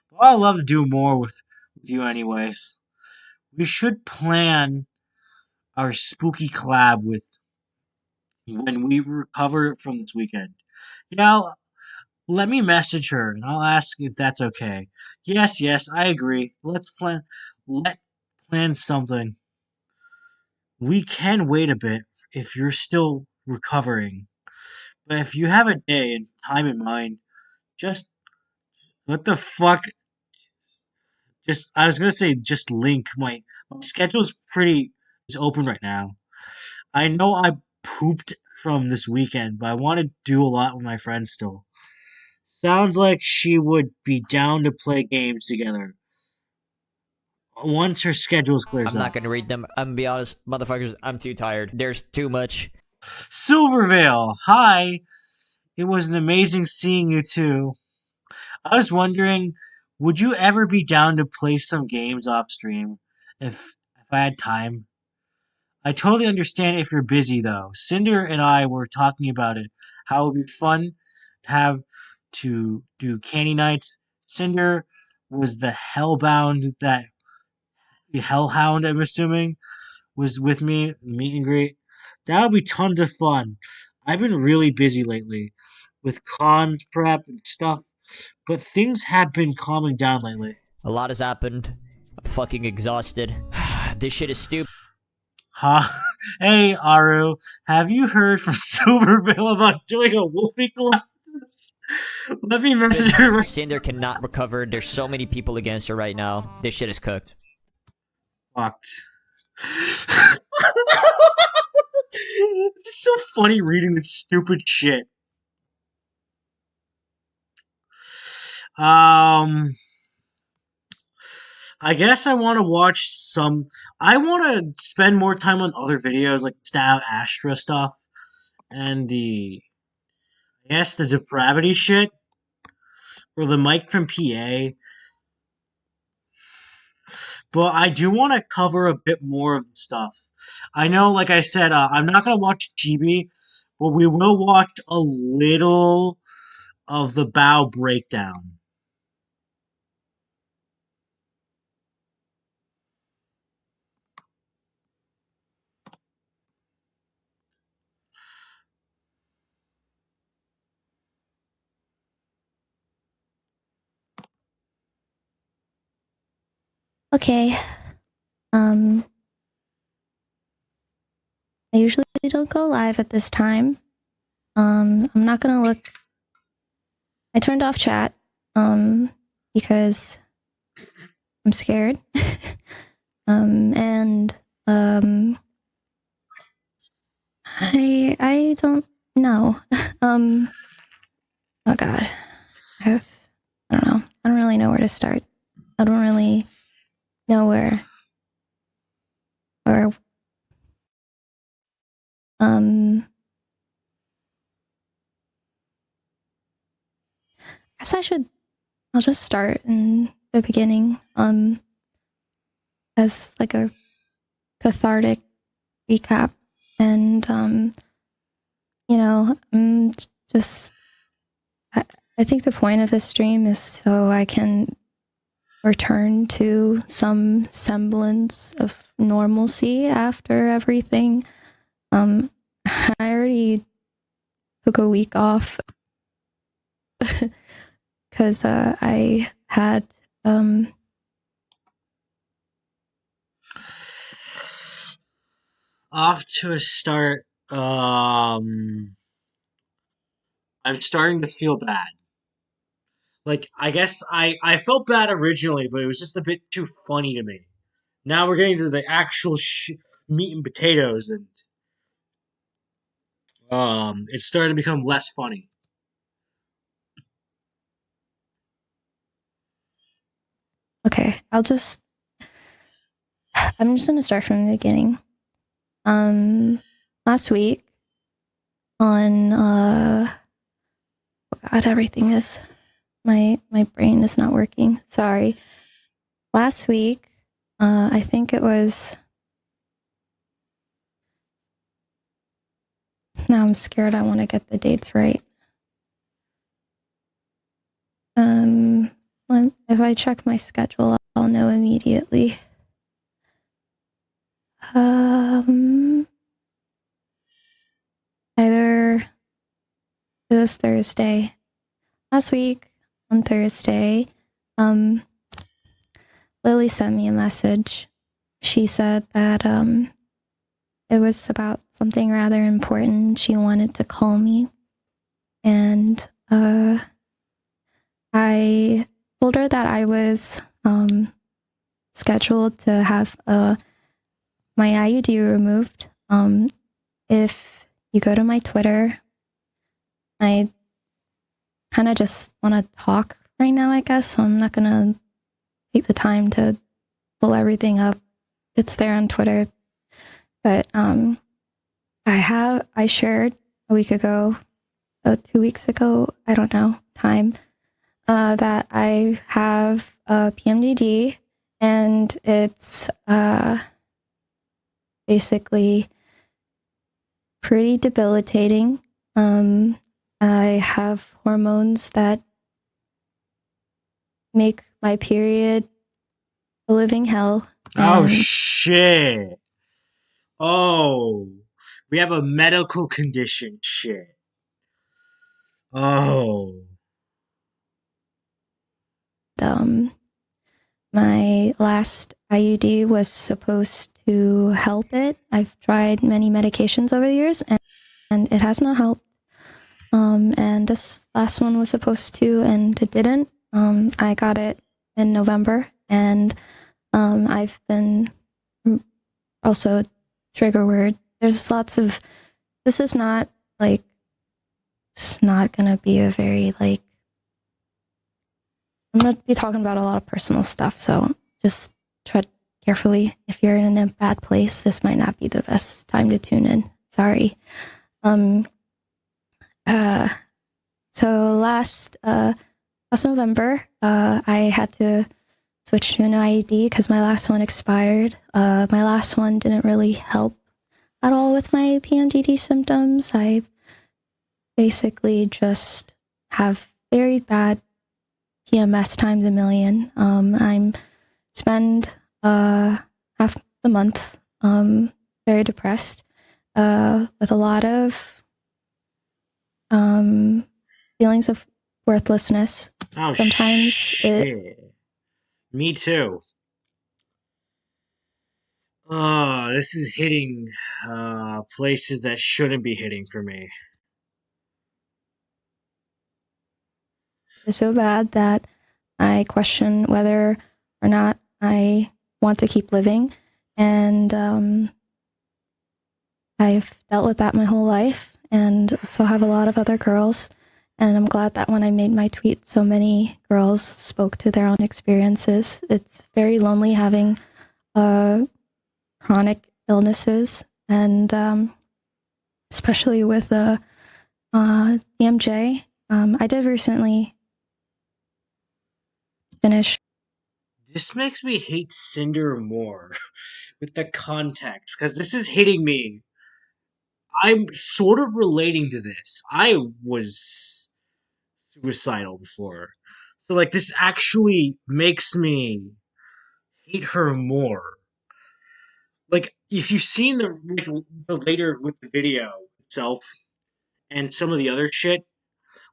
Well, I'd love to do more with you anyways. We should plan our spooky collab when we recover from this weekend. Yeah, let me message her and I'll ask if that's okay. Yes, I agree. Let's plan something. We can wait a bit if you're still recovering. But if you have a day and time in mind, just what the fuck? Just I was gonna say just link my schedule's pretty is open right now. I know I pooped from this weekend, but I want to do a lot with my friends still. Sounds like she would be down to play games together once her schedules clears I'm up. not gonna read them. I'm gonna be honest, motherfuckers, I'm too tired. There's too much. Silvervale, hi. It was an amazing seeing you too. I was wondering, would you ever be down to play some games off stream if I had time? I totally understand if you're busy though. Cinder and I were talking about it. How it would be fun to have to do candy nights. Cinder was the hellbound that the hellhound, I'm assuming, was with me, meet and greet. That would be tons of fun. I've been really busy lately with cons prep and stuff, but things have been calming down lately. A lot has happened. I'm fucking exhausted. This shit is stupid. Huh? Hey, Aru, have you heard from Silverbill about doing a Wolfie class? Let me message her right Sinder cannot recover. There's so many people against her right now. This shit is cooked. fucked. It's so funny reading this stupid shit. Um, I guess I want to watch some. I want to spend more time on other videos like Stab Astra stuff and I guess the depravity shit or the Mike from PA. But I do want to cover a bit more of the stuff. I know, like I said, I'm not gonna watch Chibi, but we will watch a little of the Bow breakdown. Okay. Um, I usually don't go live at this time. I'm not gonna look. I turned off chat. Because I'm scared. And I don't know. Oh god. I don't know. I don't really know where to start. I don't really know where I guess I'll just start in the beginning. As like a cathartic recap. And I'm just I think the point of this stream is so I can return to some semblance of normalcy after everything. I already took a week off because I had Off to a start. I'm starting to feel bad. Like, I guess I felt bad originally, but it was just a bit too funny to me. Now we're getting to the actual meat and potatoes, and it's starting to become less funny. okay. I'm just gonna start from the beginning. Last week on oh god, everything is my brain is not working. Sorry. Last week, I think it was. Now I'm scared. I want to get the dates right. If I check my schedule, I'll know immediately. Either it was Thursday. Last week on Thursday, Lily sent me a message. She said that it was about something rather important. She wanted to call me. And I told her that I was scheduled to have my IUD removed. If you go to my Twitter, I kind of just want to talk right now, I guess. So I'm not going to take the time to pull everything up. It's there on Twitter. But I shared a week ago, 2 weeks ago, I don't know, time, that I have a PMDD, and it's basically pretty debilitating. I have hormones that make my period a living hell. Oh, And shit. Oh, we have a medical condition. Shit. Oh. um, my last IUD was supposed to help it. I've tried many medications over the years, and it has not helped. And this last one was supposed to, and it didn't. I got it in November, and I've been also trigger word. There's lots of. This is not like. It's not gonna be a very like. I'm gonna be talking about a lot of personal stuff, so just tread carefully. If you're in a bad place, this might not be the best time to tune in. Sorry. Um. So last November, I had to switch to an IUD because my last one expired. My last one didn't really help at all with my PMDD symptoms. I basically just have very bad PMS times a million. I'm spend half the month very depressed with a lot of feelings of worthlessness. Oh, Sometimes shit. Me too. Oh, this is hitting places that shouldn't be hitting for me. is so bad that I question whether or not I want to keep living. And I've dealt with that my whole life, and so have a lot of other girls. And I'm glad that when I made my tweet, so many girls spoke to their own experiences. It's very lonely having chronic illnesses, and especially with DMJ. I did recently finish. This makes me hate Cinder more with the context, because this is hitting me. I'm sort of relating to this. I was suicidal before. So, like, this actually makes me hate her more. Like, if you've seen the later with the video itself and some of the other shit,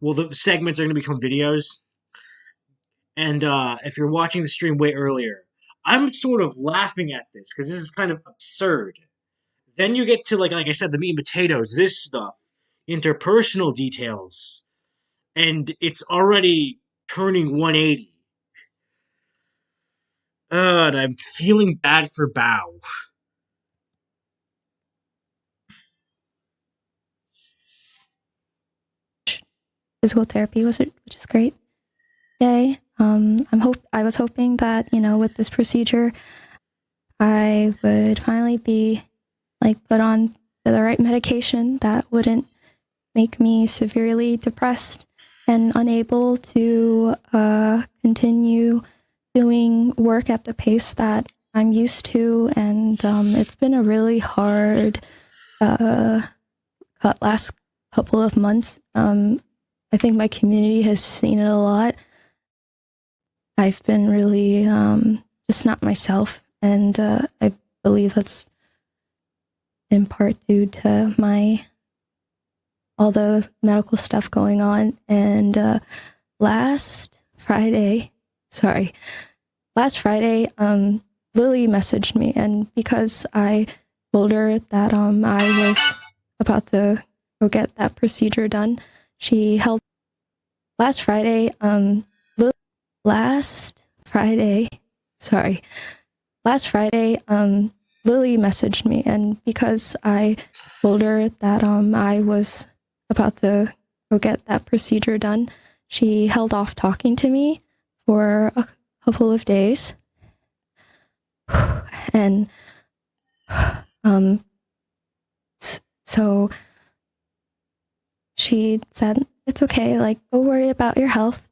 well, the segments are going to become videos. And if you're watching the stream way earlier, I'm sort of laughing at this because this is kind of absurd. Then you get to like I said, the meat and potatoes, this stuff, interpersonal details, and it's already turning 180. And I'm feeling bad for Bao. Physical therapy which is great. Yay. I was hoping that, with this procedure, I would finally be like put on the right medication that wouldn't make me severely depressed and unable to continue doing work at the pace that I'm used to. And it's been a really hard last couple of months. I think my community has seen it a lot. I've been really just not myself, and I believe that's in part due to all the medical stuff going on. And last Friday, Lily messaged me, and because I told her that I was about to go get that procedure done, she held last Friday. Last Friday, Lily messaged me, and because I told her that I was about to go get that procedure done, she held off talking to me for a couple of days. And so she said, it's okay, like, go worry about your health,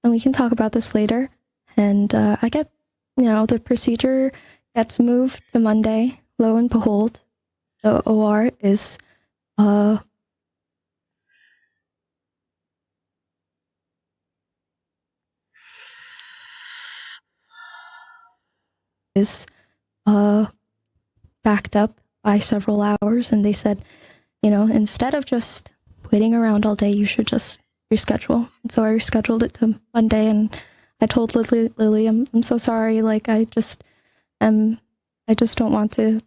and we can talk about this later. And the procedure gets moved to Monday, lo and behold. the OR uh is backed up by several hours, and they said, instead of just waiting around all day, you should just reschedule. And so I rescheduled it to Monday, and I told Lily, I'm so sorry. Like, am, I just don't want to,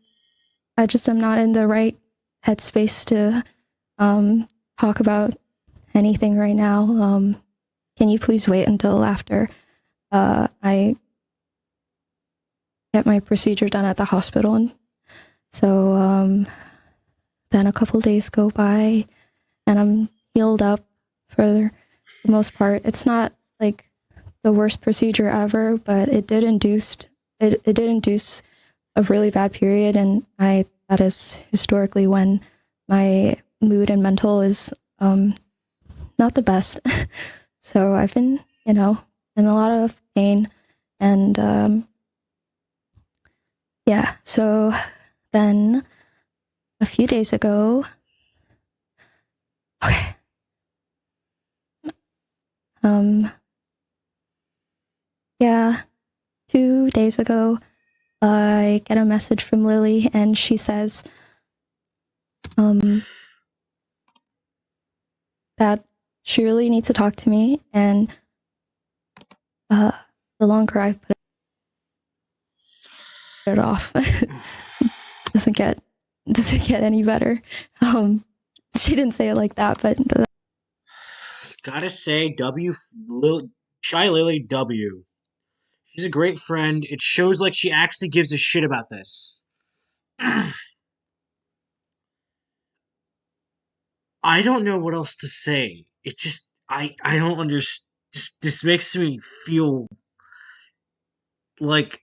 I just am not in the right headspace to talk about anything right now. Can you please wait until after I get my procedure done at the hospital? And so then a couple days go by, and I'm healed up for the most part. It's not like the worst procedure ever, but it did induce a really bad period, and that is historically when my mood and mental is not the best. So I've been, in a lot of pain, and yeah. So then a few days ago, okay, yeah, 2 days ago, I get a message from Lily, and she says, that she really needs to talk to me, and the longer I put it off, doesn't get any better. She didn't say it like that, but Gotta say, Shy Lily W. She's a great friend. It shows like she actually gives a shit about this. I don't know what else to say. It just I don't understand. Just this makes me feel like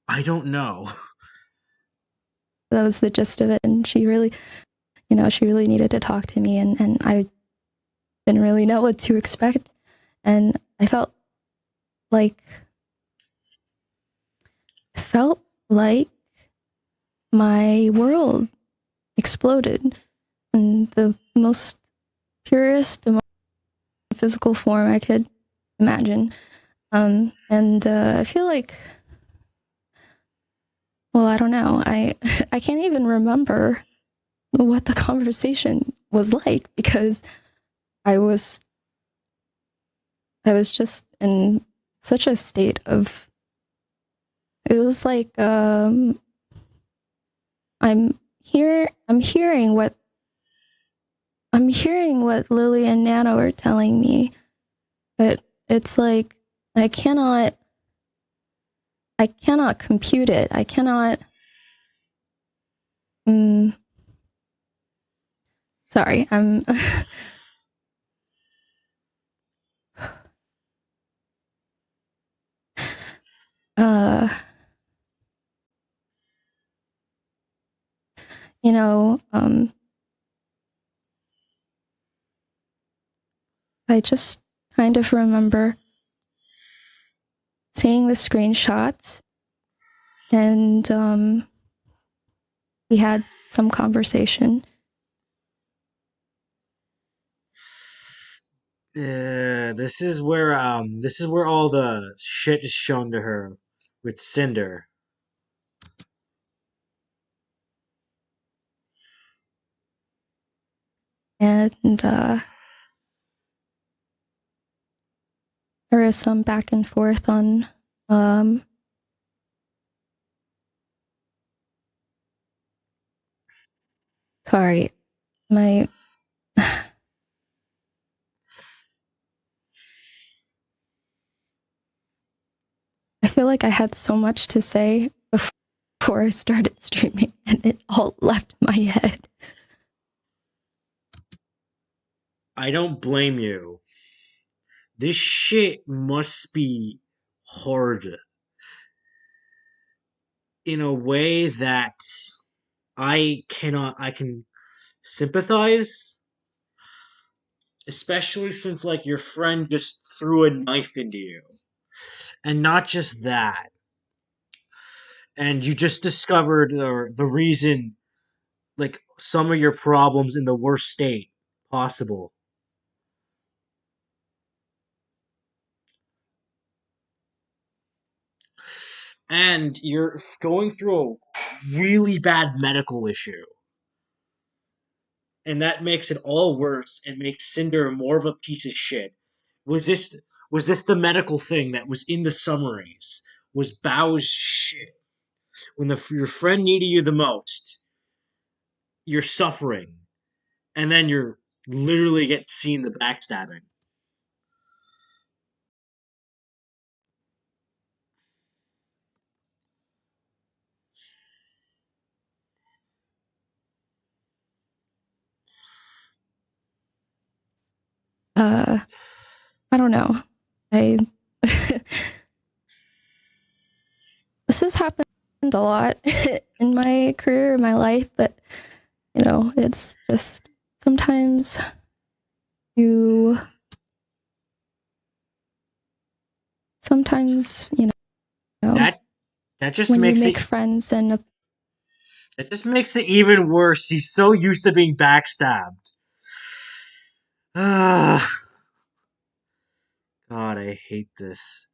I don't know. that was the gist of it. And she really, she really needed to talk to me, and I didn't really know what to expect. And I felt like my world exploded in the most purest, physical form I could imagine. And I feel like, well, I don't know. I can't even remember what the conversation was like, because I was just in such a state of, it was like I'm hearing what Lily and Nano are telling me, but it's like I cannot compute it. I cannot. Sorry, I'm. uh, you know, I just kind of remember seeing the screenshots, and we had some conversation. This is where all the shit is shown to her with Cinder. And there is some back and forth on sorry, my I feel like I had so much to say before I started streaming, and it all left my head. I don't blame you. This shit must be hard in a way that I can sympathize, especially since like your friend just threw a knife into you. And not just that. And you just discovered the reason like some of your problems in the worst state possible. And you're going through a really bad medical issue. And that makes it all worse and makes Cinder more of a piece of shit. Was this was this the medical thing that was in the summaries? Was Bao's shit when your friend needed you the most? You're suffering, and then you're literally get seen the backstabbing. Uh, I don't know. I this has happened a lot in my career, in my life, but it's just sometimes you sometimes, That that just when you makes make it friends and that just makes it even worse. He's so used to being backstabbed. Ah, God, I hate this.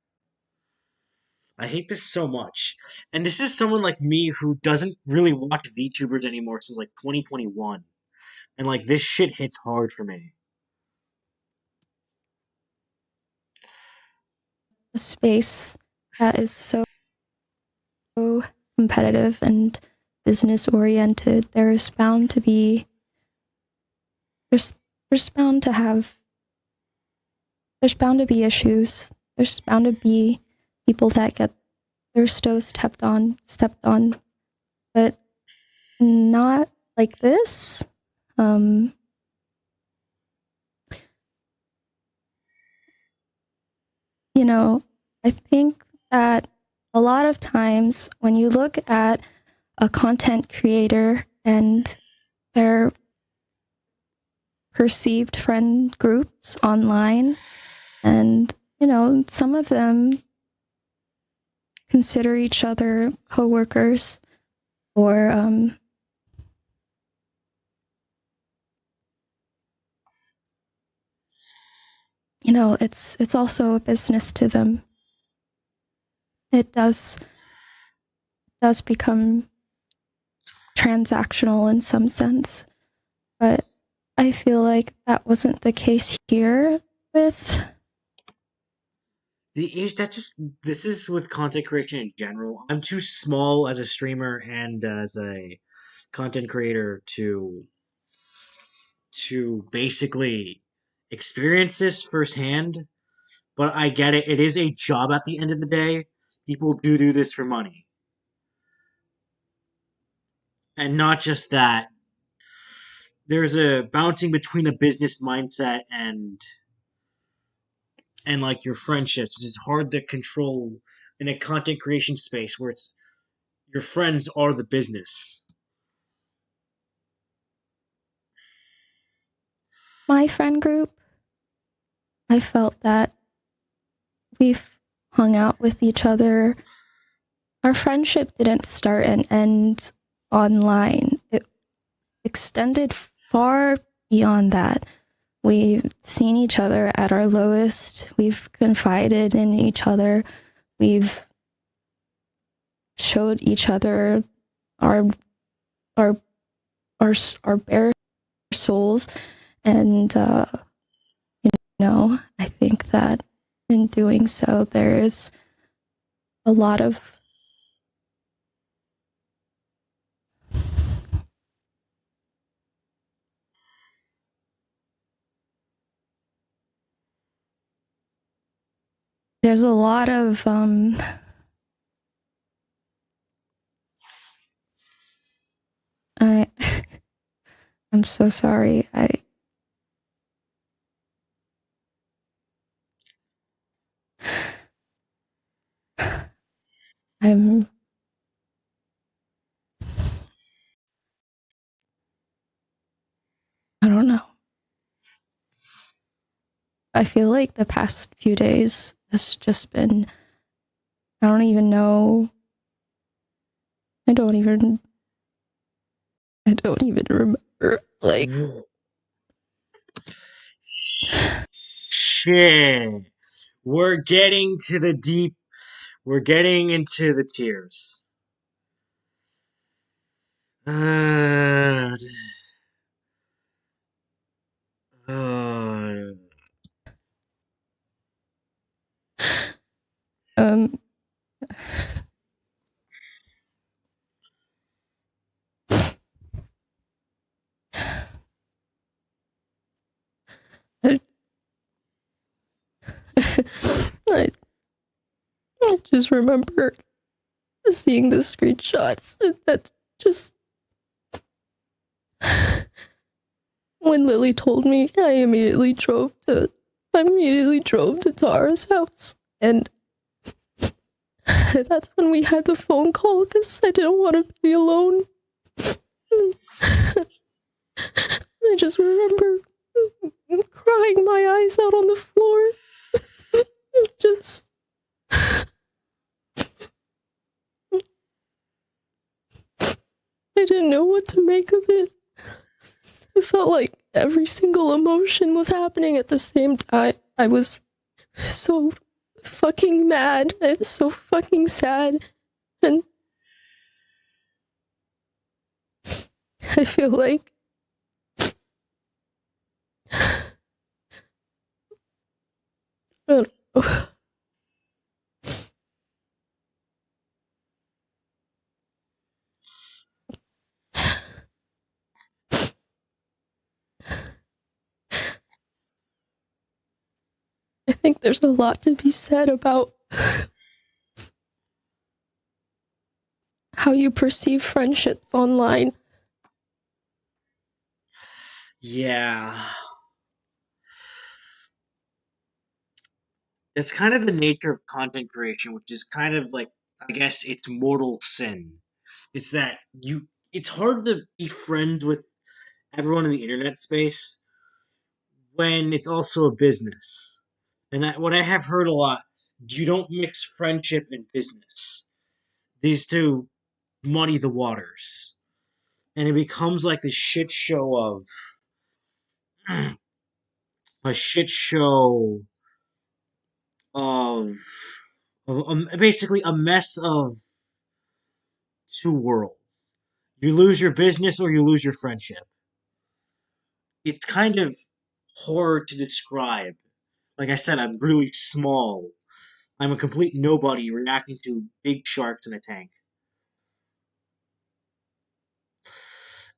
I hate this so much. And this is someone like me who doesn't really watch VTubers anymore since like 2021. And like this shit hits hard for me. a space that is so competitive and business oriented, there's there's bound to have there's bound to be issues. There's bound to be people that get their toes stepped on, but not like this. Um, I think that a lot of times when you look at a content creator and their perceived friend groups online, and some of them consider each other coworkers or it's also a business to them. It does become transactional in some sense, but I feel like that wasn't the case here with The issue that just this is with content creation in general. I'm too small as a streamer and as a content creator to basically experience this firsthand. But I get it. It is a job at the end of the day. People do this for money. And not just that, there's a bouncing between a business mindset and like your friendships. It's hard to control in a content creation space where it's your friends are the business. my friend group. I felt that we've hung out with each other. Our friendship didn't start and end online. It extended far beyond that. We've seen each other at our lowest. We've confided in each other. We've showed each other our our our bare souls, and I think that in doing so, there is a lot of there's a lot of I I'm so sorry. I'm I don't know. I feel like the past few days has just been I don't even know. I don't even I don't even remember. Like, shit. We're getting to the deep. We're getting into the tears. Uh, uh, um, I, I just remember seeing the screenshots and that just when Lily told me, I immediately drove to Tara's house, and that's when we had the phone call because I didn't want to be alone. I just remember crying my eyes out on the floor. Just I didn't know what to make of it. I felt like every single emotion was happening at the same time. I was so fucking mad and so fucking sad, and I feel like I don't know. I think there's a lot to be said about how you perceive friendships online. yeah. It's kind of the nature of content creation, which is kind of like, I guess, it's mortal sin. It's that it's hard to be friends with everyone in the internet space when it's also a business. And what I have heard a lot, you don't mix friendship and business. These two muddy the waters. And it becomes like this shit show of a shit show of, basically a mess of two worlds. You lose your business or you lose your friendship. It's kind of hard to describe. Like I said, I'm really small. I'm a complete nobody reacting to big sharks in a tank.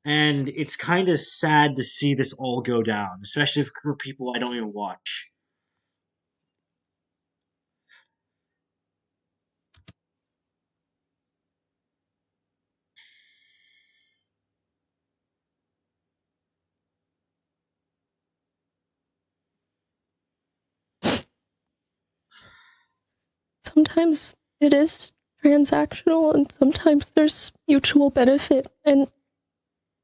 And it's kind of sad to see this all go down, especially for people I don't even watch. Sometimes it is transactional and sometimes there's mutual benefit, and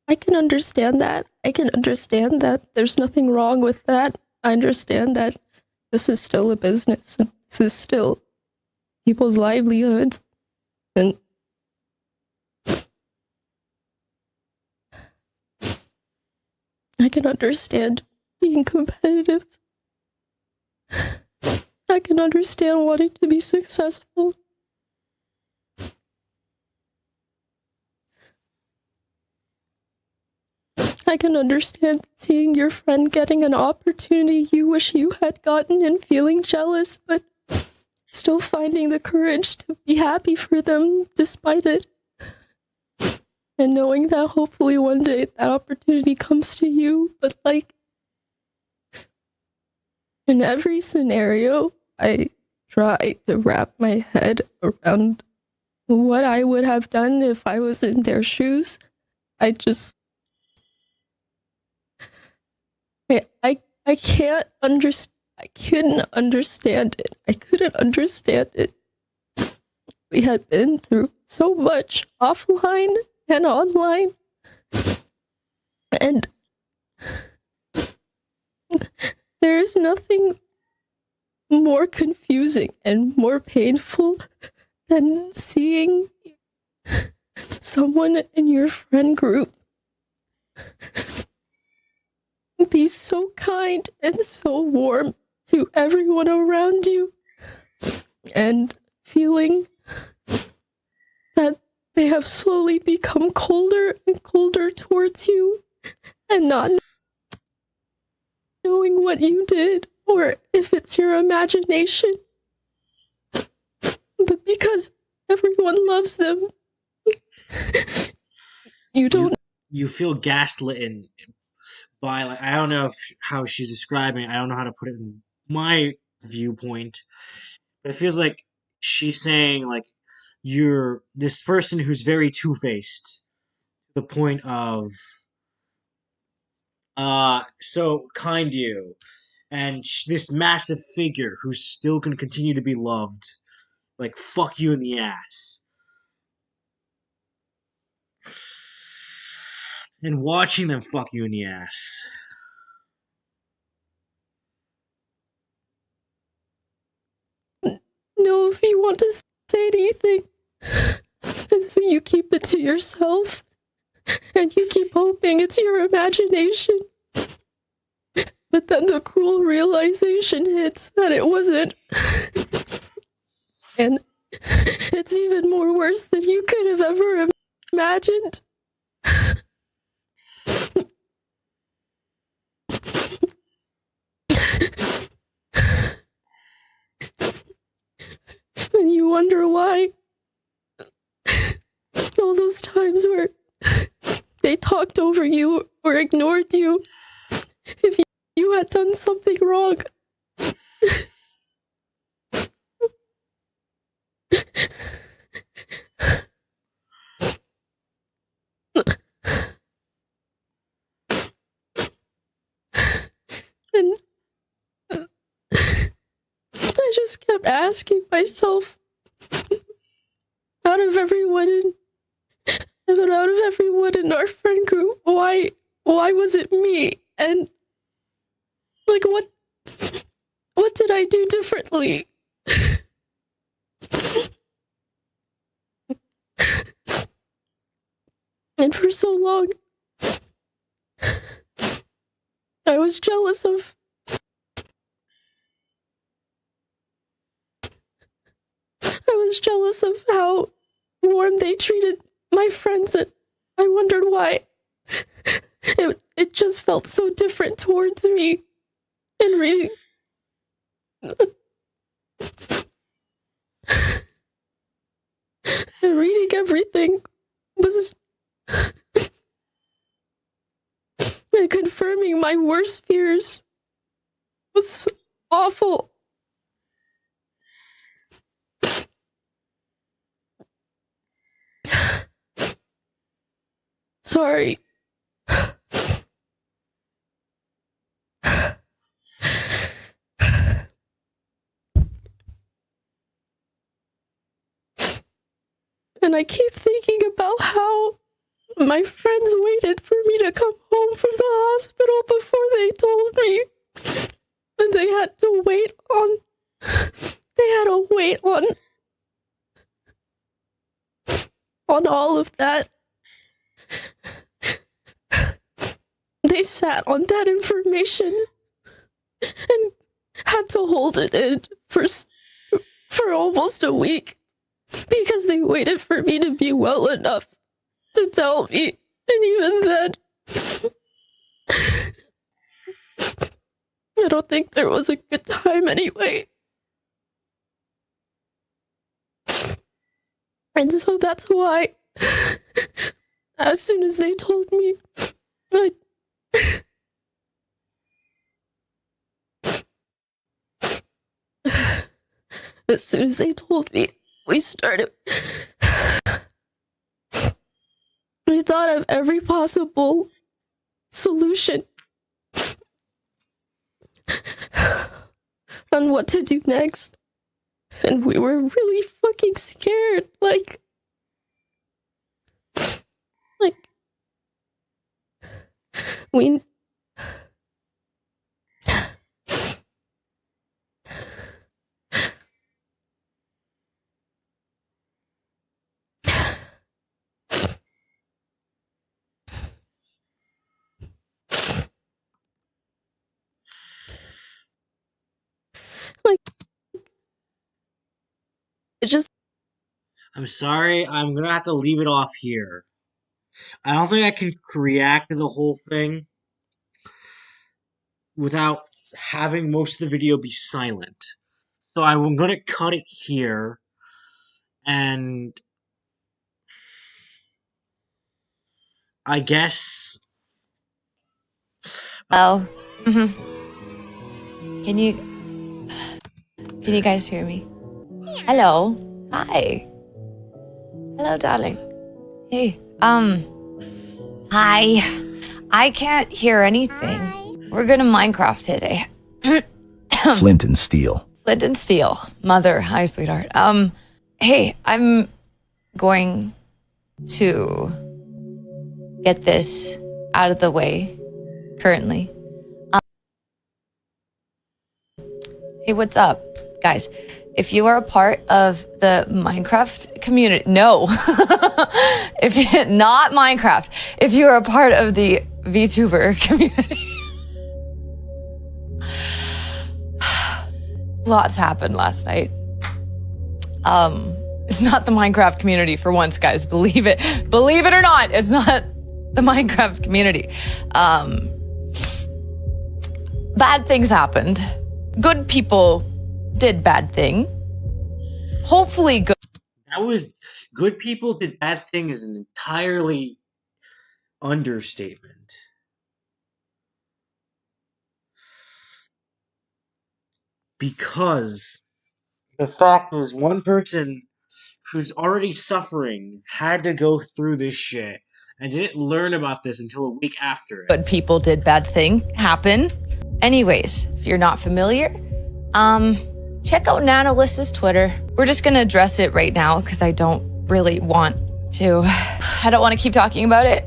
I can understand that. I can understand that there's nothing wrong with that. I understand that this is still a business and this is still people's livelihoods, and I can understand being competitive. I can understand wanting to be successful. I can understand seeing your friend getting an opportunity you wish you had gotten and feeling jealous, but still finding the courage to be happy for them despite it. And knowing that hopefully one day that opportunity comes to you, but like in every scenario, I try to wrap my head around what I would have done if I was in their shoes. I just I can't understand. I couldn't understand it. I couldn't understand it. We had been through so much offline and online, and there's nothing more confusing and more painful than seeing someone in your friend group be so kind and so warm to everyone around you, and feeling that they have slowly become colder and colder towards you, and not knowing what you did or if it's your imagination, but because everyone loves them, you don't. You feel gaslit by, like, I don't know how she's describing it. I don't know how to put it in my viewpoint, but it feels like she's saying, like, you're this person who's very two-faced to the point of so kind to you, and this massive figure who's still gonna continue to be loved, like, fuck you in the ass. And watching them fuck you in the ass. Know if you want to say anything, and so you keep it to yourself, and you keep hoping it's your imagination. But then the cruel realization hits that it wasn't. And it's even more worse than you could have ever imagined. And you wonder why all those times where they talked over you or ignored you, if you had done something wrong. And I just kept asking myself, out of everyone in our friend group, why was it me? And like, what did I do differently? And for so long, I was jealous of how warm they treated my friends, and I wondered why. It just felt so different towards me. And reading everything was and confirming my worst fears was awful. Sorry. And I keep thinking about how my friends waited for me to come home from the hospital before they told me. And they had to wait on all of that. They sat on that information and had to hold it in for almost a week because they waited for me to be well enough to tell me. And even then, I don't think there was a good time anyway. And so that's why, as soon as they told me, as soon as they told me, we started. I thought of every possible solution on what to do next. And we were really fucking scared. Like we It just I'm sorry, I'm gonna have to leave it off here. I don't think I can react to the whole thing without having most of the video be silent. So I'm gonna cut it here, and I guess. Oh. Can you guys hear me? Hello. Hi. Hello, darling. Hey. Hi. I can't hear anything. We're gonna Minecraft today. Flint and steel. Flint and steel. Mother, hi, sweetheart. Hey, I'm going to get this out of the way currently. Hey, what's up, guys? If you are a part of the Minecraft community, no. If you, not Minecraft, if you are a part of the VTuber community. Lots happened last night. It's not the Minecraft community for once, guys. Believe it. Believe it or not, it's not the Minecraft community. Bad things happened. Good people did bad thing. Hopefully good. That was good people did bad thing is an entirely understatement. Because the fact is, one person who's already suffering had to go through this shit and didn't learn about this until a week after it. Good people did bad thing happen. Anyways, if you're not familiar, check out Nanolys's Twitter. We're just gonna address it right now because I don't really want to. I don't want to keep talking about it.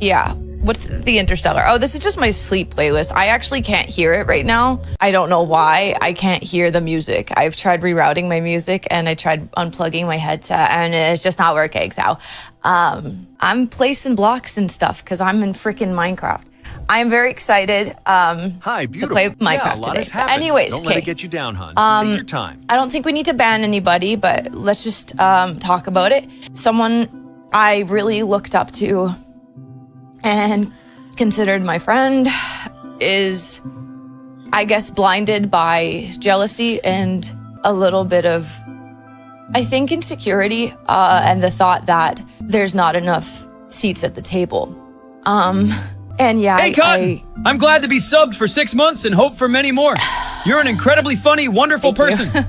Yeah. What's the Interstellar? Oh, this is just my sleep playlist. I actually can't hear it right now. I don't know why. I can't hear the music. I've tried rerouting my music and I tried unplugging my headset and it's just not working. So, I'm placing blocks and stuff because I'm in freaking Minecraft. I am very excited Hi, beautiful. to play Minecraft today. But anyways, don't let it get you down, hon. Take your time. I don't think we need to ban anybody, but let's just talk about it. Someone I really looked up to and considered my friend is, I guess, blinded by jealousy and a little bit of, I think, insecurity and the thought that there's not enough seats at the table. And yeah, Hey, Cotton! I'm glad to be subbed for 6 months and hope for many more. You're an incredibly funny, wonderful person. Should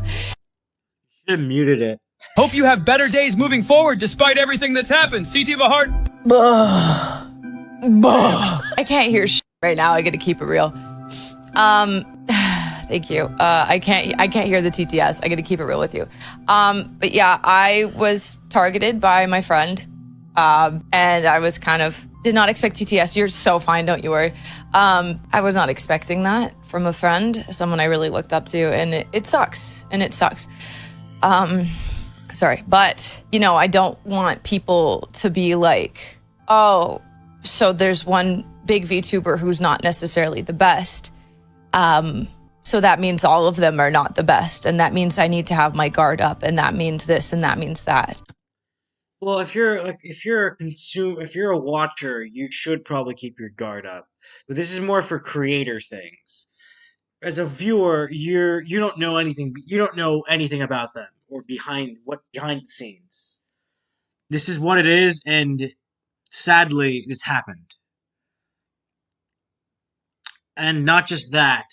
have muted it. Hope you have better days moving forward despite everything that's happened. CT of a heart. I can't hear shit right now. I gotta keep it real. Thank you. I can't hear the TTS. I gotta keep it real with you. But yeah, I was targeted by my friend, and I was did not expect TTS. You're so fine, don't you worry. I was not expecting that from a friend, someone I really looked up to, and it sucks. And it sucks. Sorry, but I don't want people to be like, oh, so there's one big VTuber who's not necessarily the best. So that means all of them are not the best. And that means I need to have my guard up. And that means this and that means that. Well, if you're a watcher, you should probably keep your guard up. But this is more for creator things. As a viewer, you don't know anything. You don't know anything about them or behind the scenes. This is what it is, and sadly, this happened. And not just that,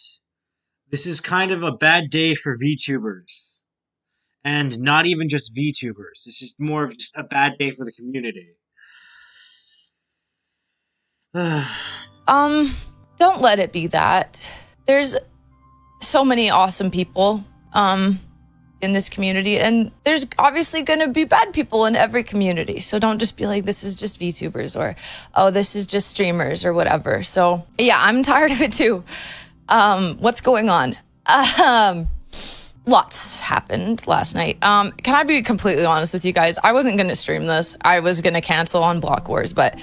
this is kind of a bad day for VTubers. And not even just VTubers. It's just more of just a bad day for the community. Don't let it be that. There's so many awesome people in this community, and there's obviously going to be bad people in every community. So don't just be like, this is just VTubers, or oh, this is just streamers or whatever. So yeah, I'm tired of it too. What's going on? Lots happened last night. Can I be completely honest with you guys? I wasn't going to stream this. I was going to cancel on Block Wars, but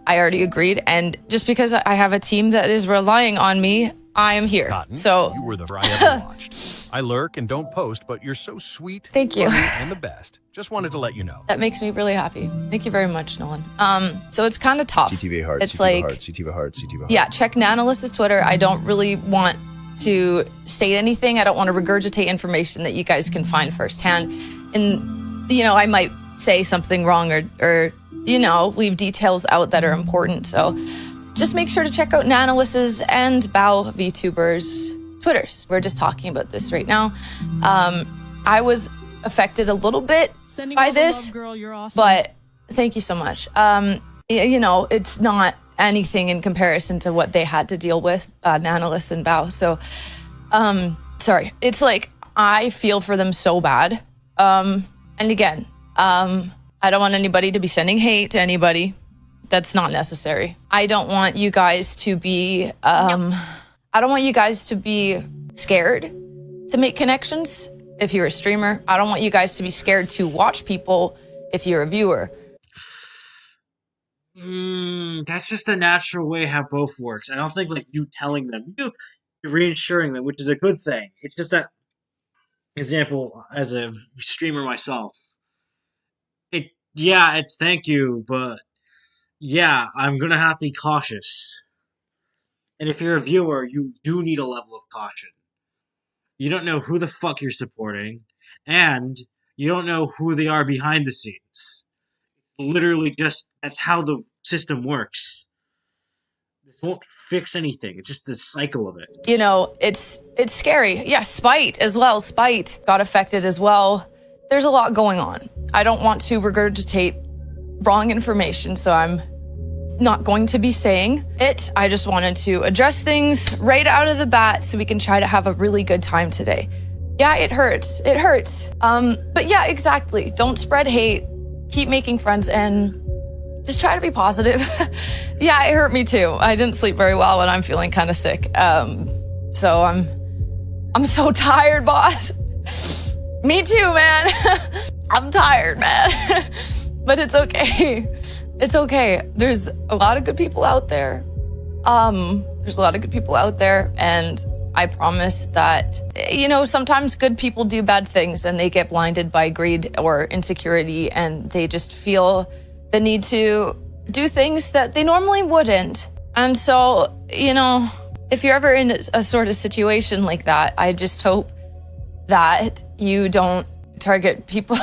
I already agreed. And just because I have a team that is relying on me, I am here. Cotton, So you were the I ever watched. I lurk and don't post, but you're so sweet, Thank you. funny, and the best. Just wanted to let you know. That makes me really happy. Thank you very much, Nolan. So it's kind of tough. CTV heart, It's CTV like, heart, CTV heart, CTV heart. yeah, check Nanolist's Twitter. I don't really want to state anything. I don't want to regurgitate information that you guys can find firsthand. And, you know, I might say something wrong or you know, leave details out that are important. So just make sure to check out Nanolist's and Bao VTubers' Twitters. We're just talking about this right now. I was affected a little bit by this, girl, you're awesome. but thank you so much. You know, it's not anything in comparison to what they had to deal with, Nanolist and Bao. So, sorry. It's like, I feel for them so bad. And again, I don't want anybody to be sending hate to anybody. That's not necessary. I don't want you guys to be, I don't want you guys to be scared to make connections if you're a streamer. I don't want you guys to be scared to watch people if you're a viewer. That's just the natural way how both works. I don't think like you telling them, you're reassuring them, which is a good thing. It's just that example as a streamer myself. It's thank you, but yeah, I'm gonna have to be cautious. And if you're a viewer, you do need a level of caution. You don't know who the fuck you're supporting, and you don't know who they are behind the scenes. Literally just, that's how the system works. This won't fix anything. It's just the cycle of it. You know, it's scary. Yeah, Spite as well. Spite got affected as well. There's a lot going on. I don't want to regurgitate wrong information, so I'm not going to be saying it. I just wanted to address things right out of the bat so we can try to have a really good time today. Yeah, it hurts. It hurts. But yeah, exactly. Don't spread hate. Keep making friends and just try to be positive. Yeah, it hurt me too. I didn't sleep very well and I'm feeling kind of sick. So I'm so tired, boss. Me too, man. I'm tired, man. But it's okay. It's okay. There's a lot of good people out there. There's a lot of good people out there, and I promise that, you know, sometimes good people do bad things and they get blinded by greed or insecurity, and they just feel the need to do things that they normally wouldn't. And so, you know, if you're ever in a sort of situation like that, I just hope that you don't target people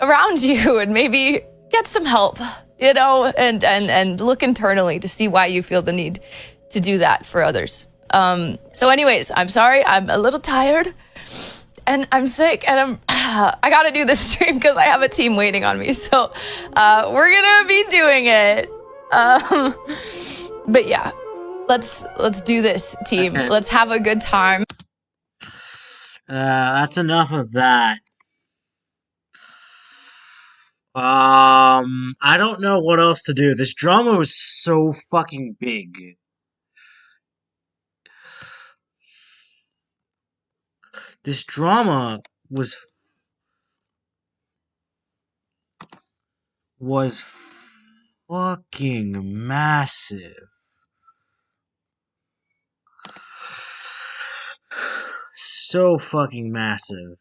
around you and maybe get some help, you know, and look internally to see why you feel the need to do that for others. So anyways, I'm sorry, I'm a little tired and I'm sick and I gotta do this stream because I have a team waiting on me. So, we're gonna be doing it. But yeah, let's do this, team. Okay. Let's have a good time. That's enough of that. I don't know what else to do. This drama was so fucking big. This drama was fucking massive. So fucking massive.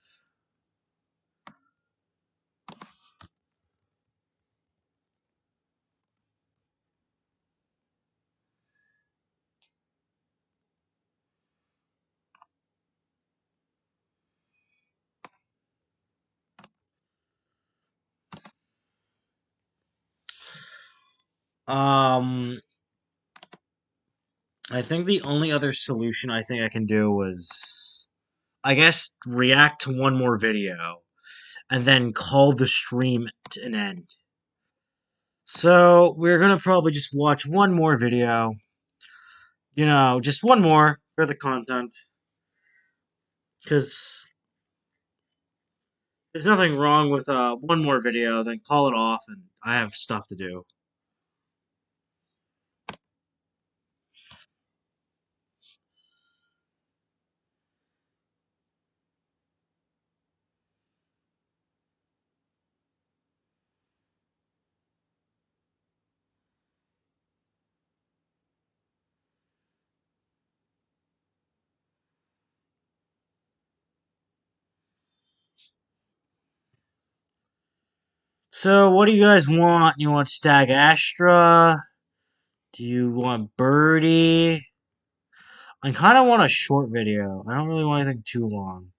I think the only other solution I think I can do was, I guess, react to one more video and then call the stream to an end. So, we're gonna probably just watch one more video. You know, just one more for the content. Because there's nothing wrong with one more video, then call it off, and I have stuff to do. So, what do you guys want? You want Stag Astra? Do you want Birdie? I kind of want a short video. I don't really want anything too long.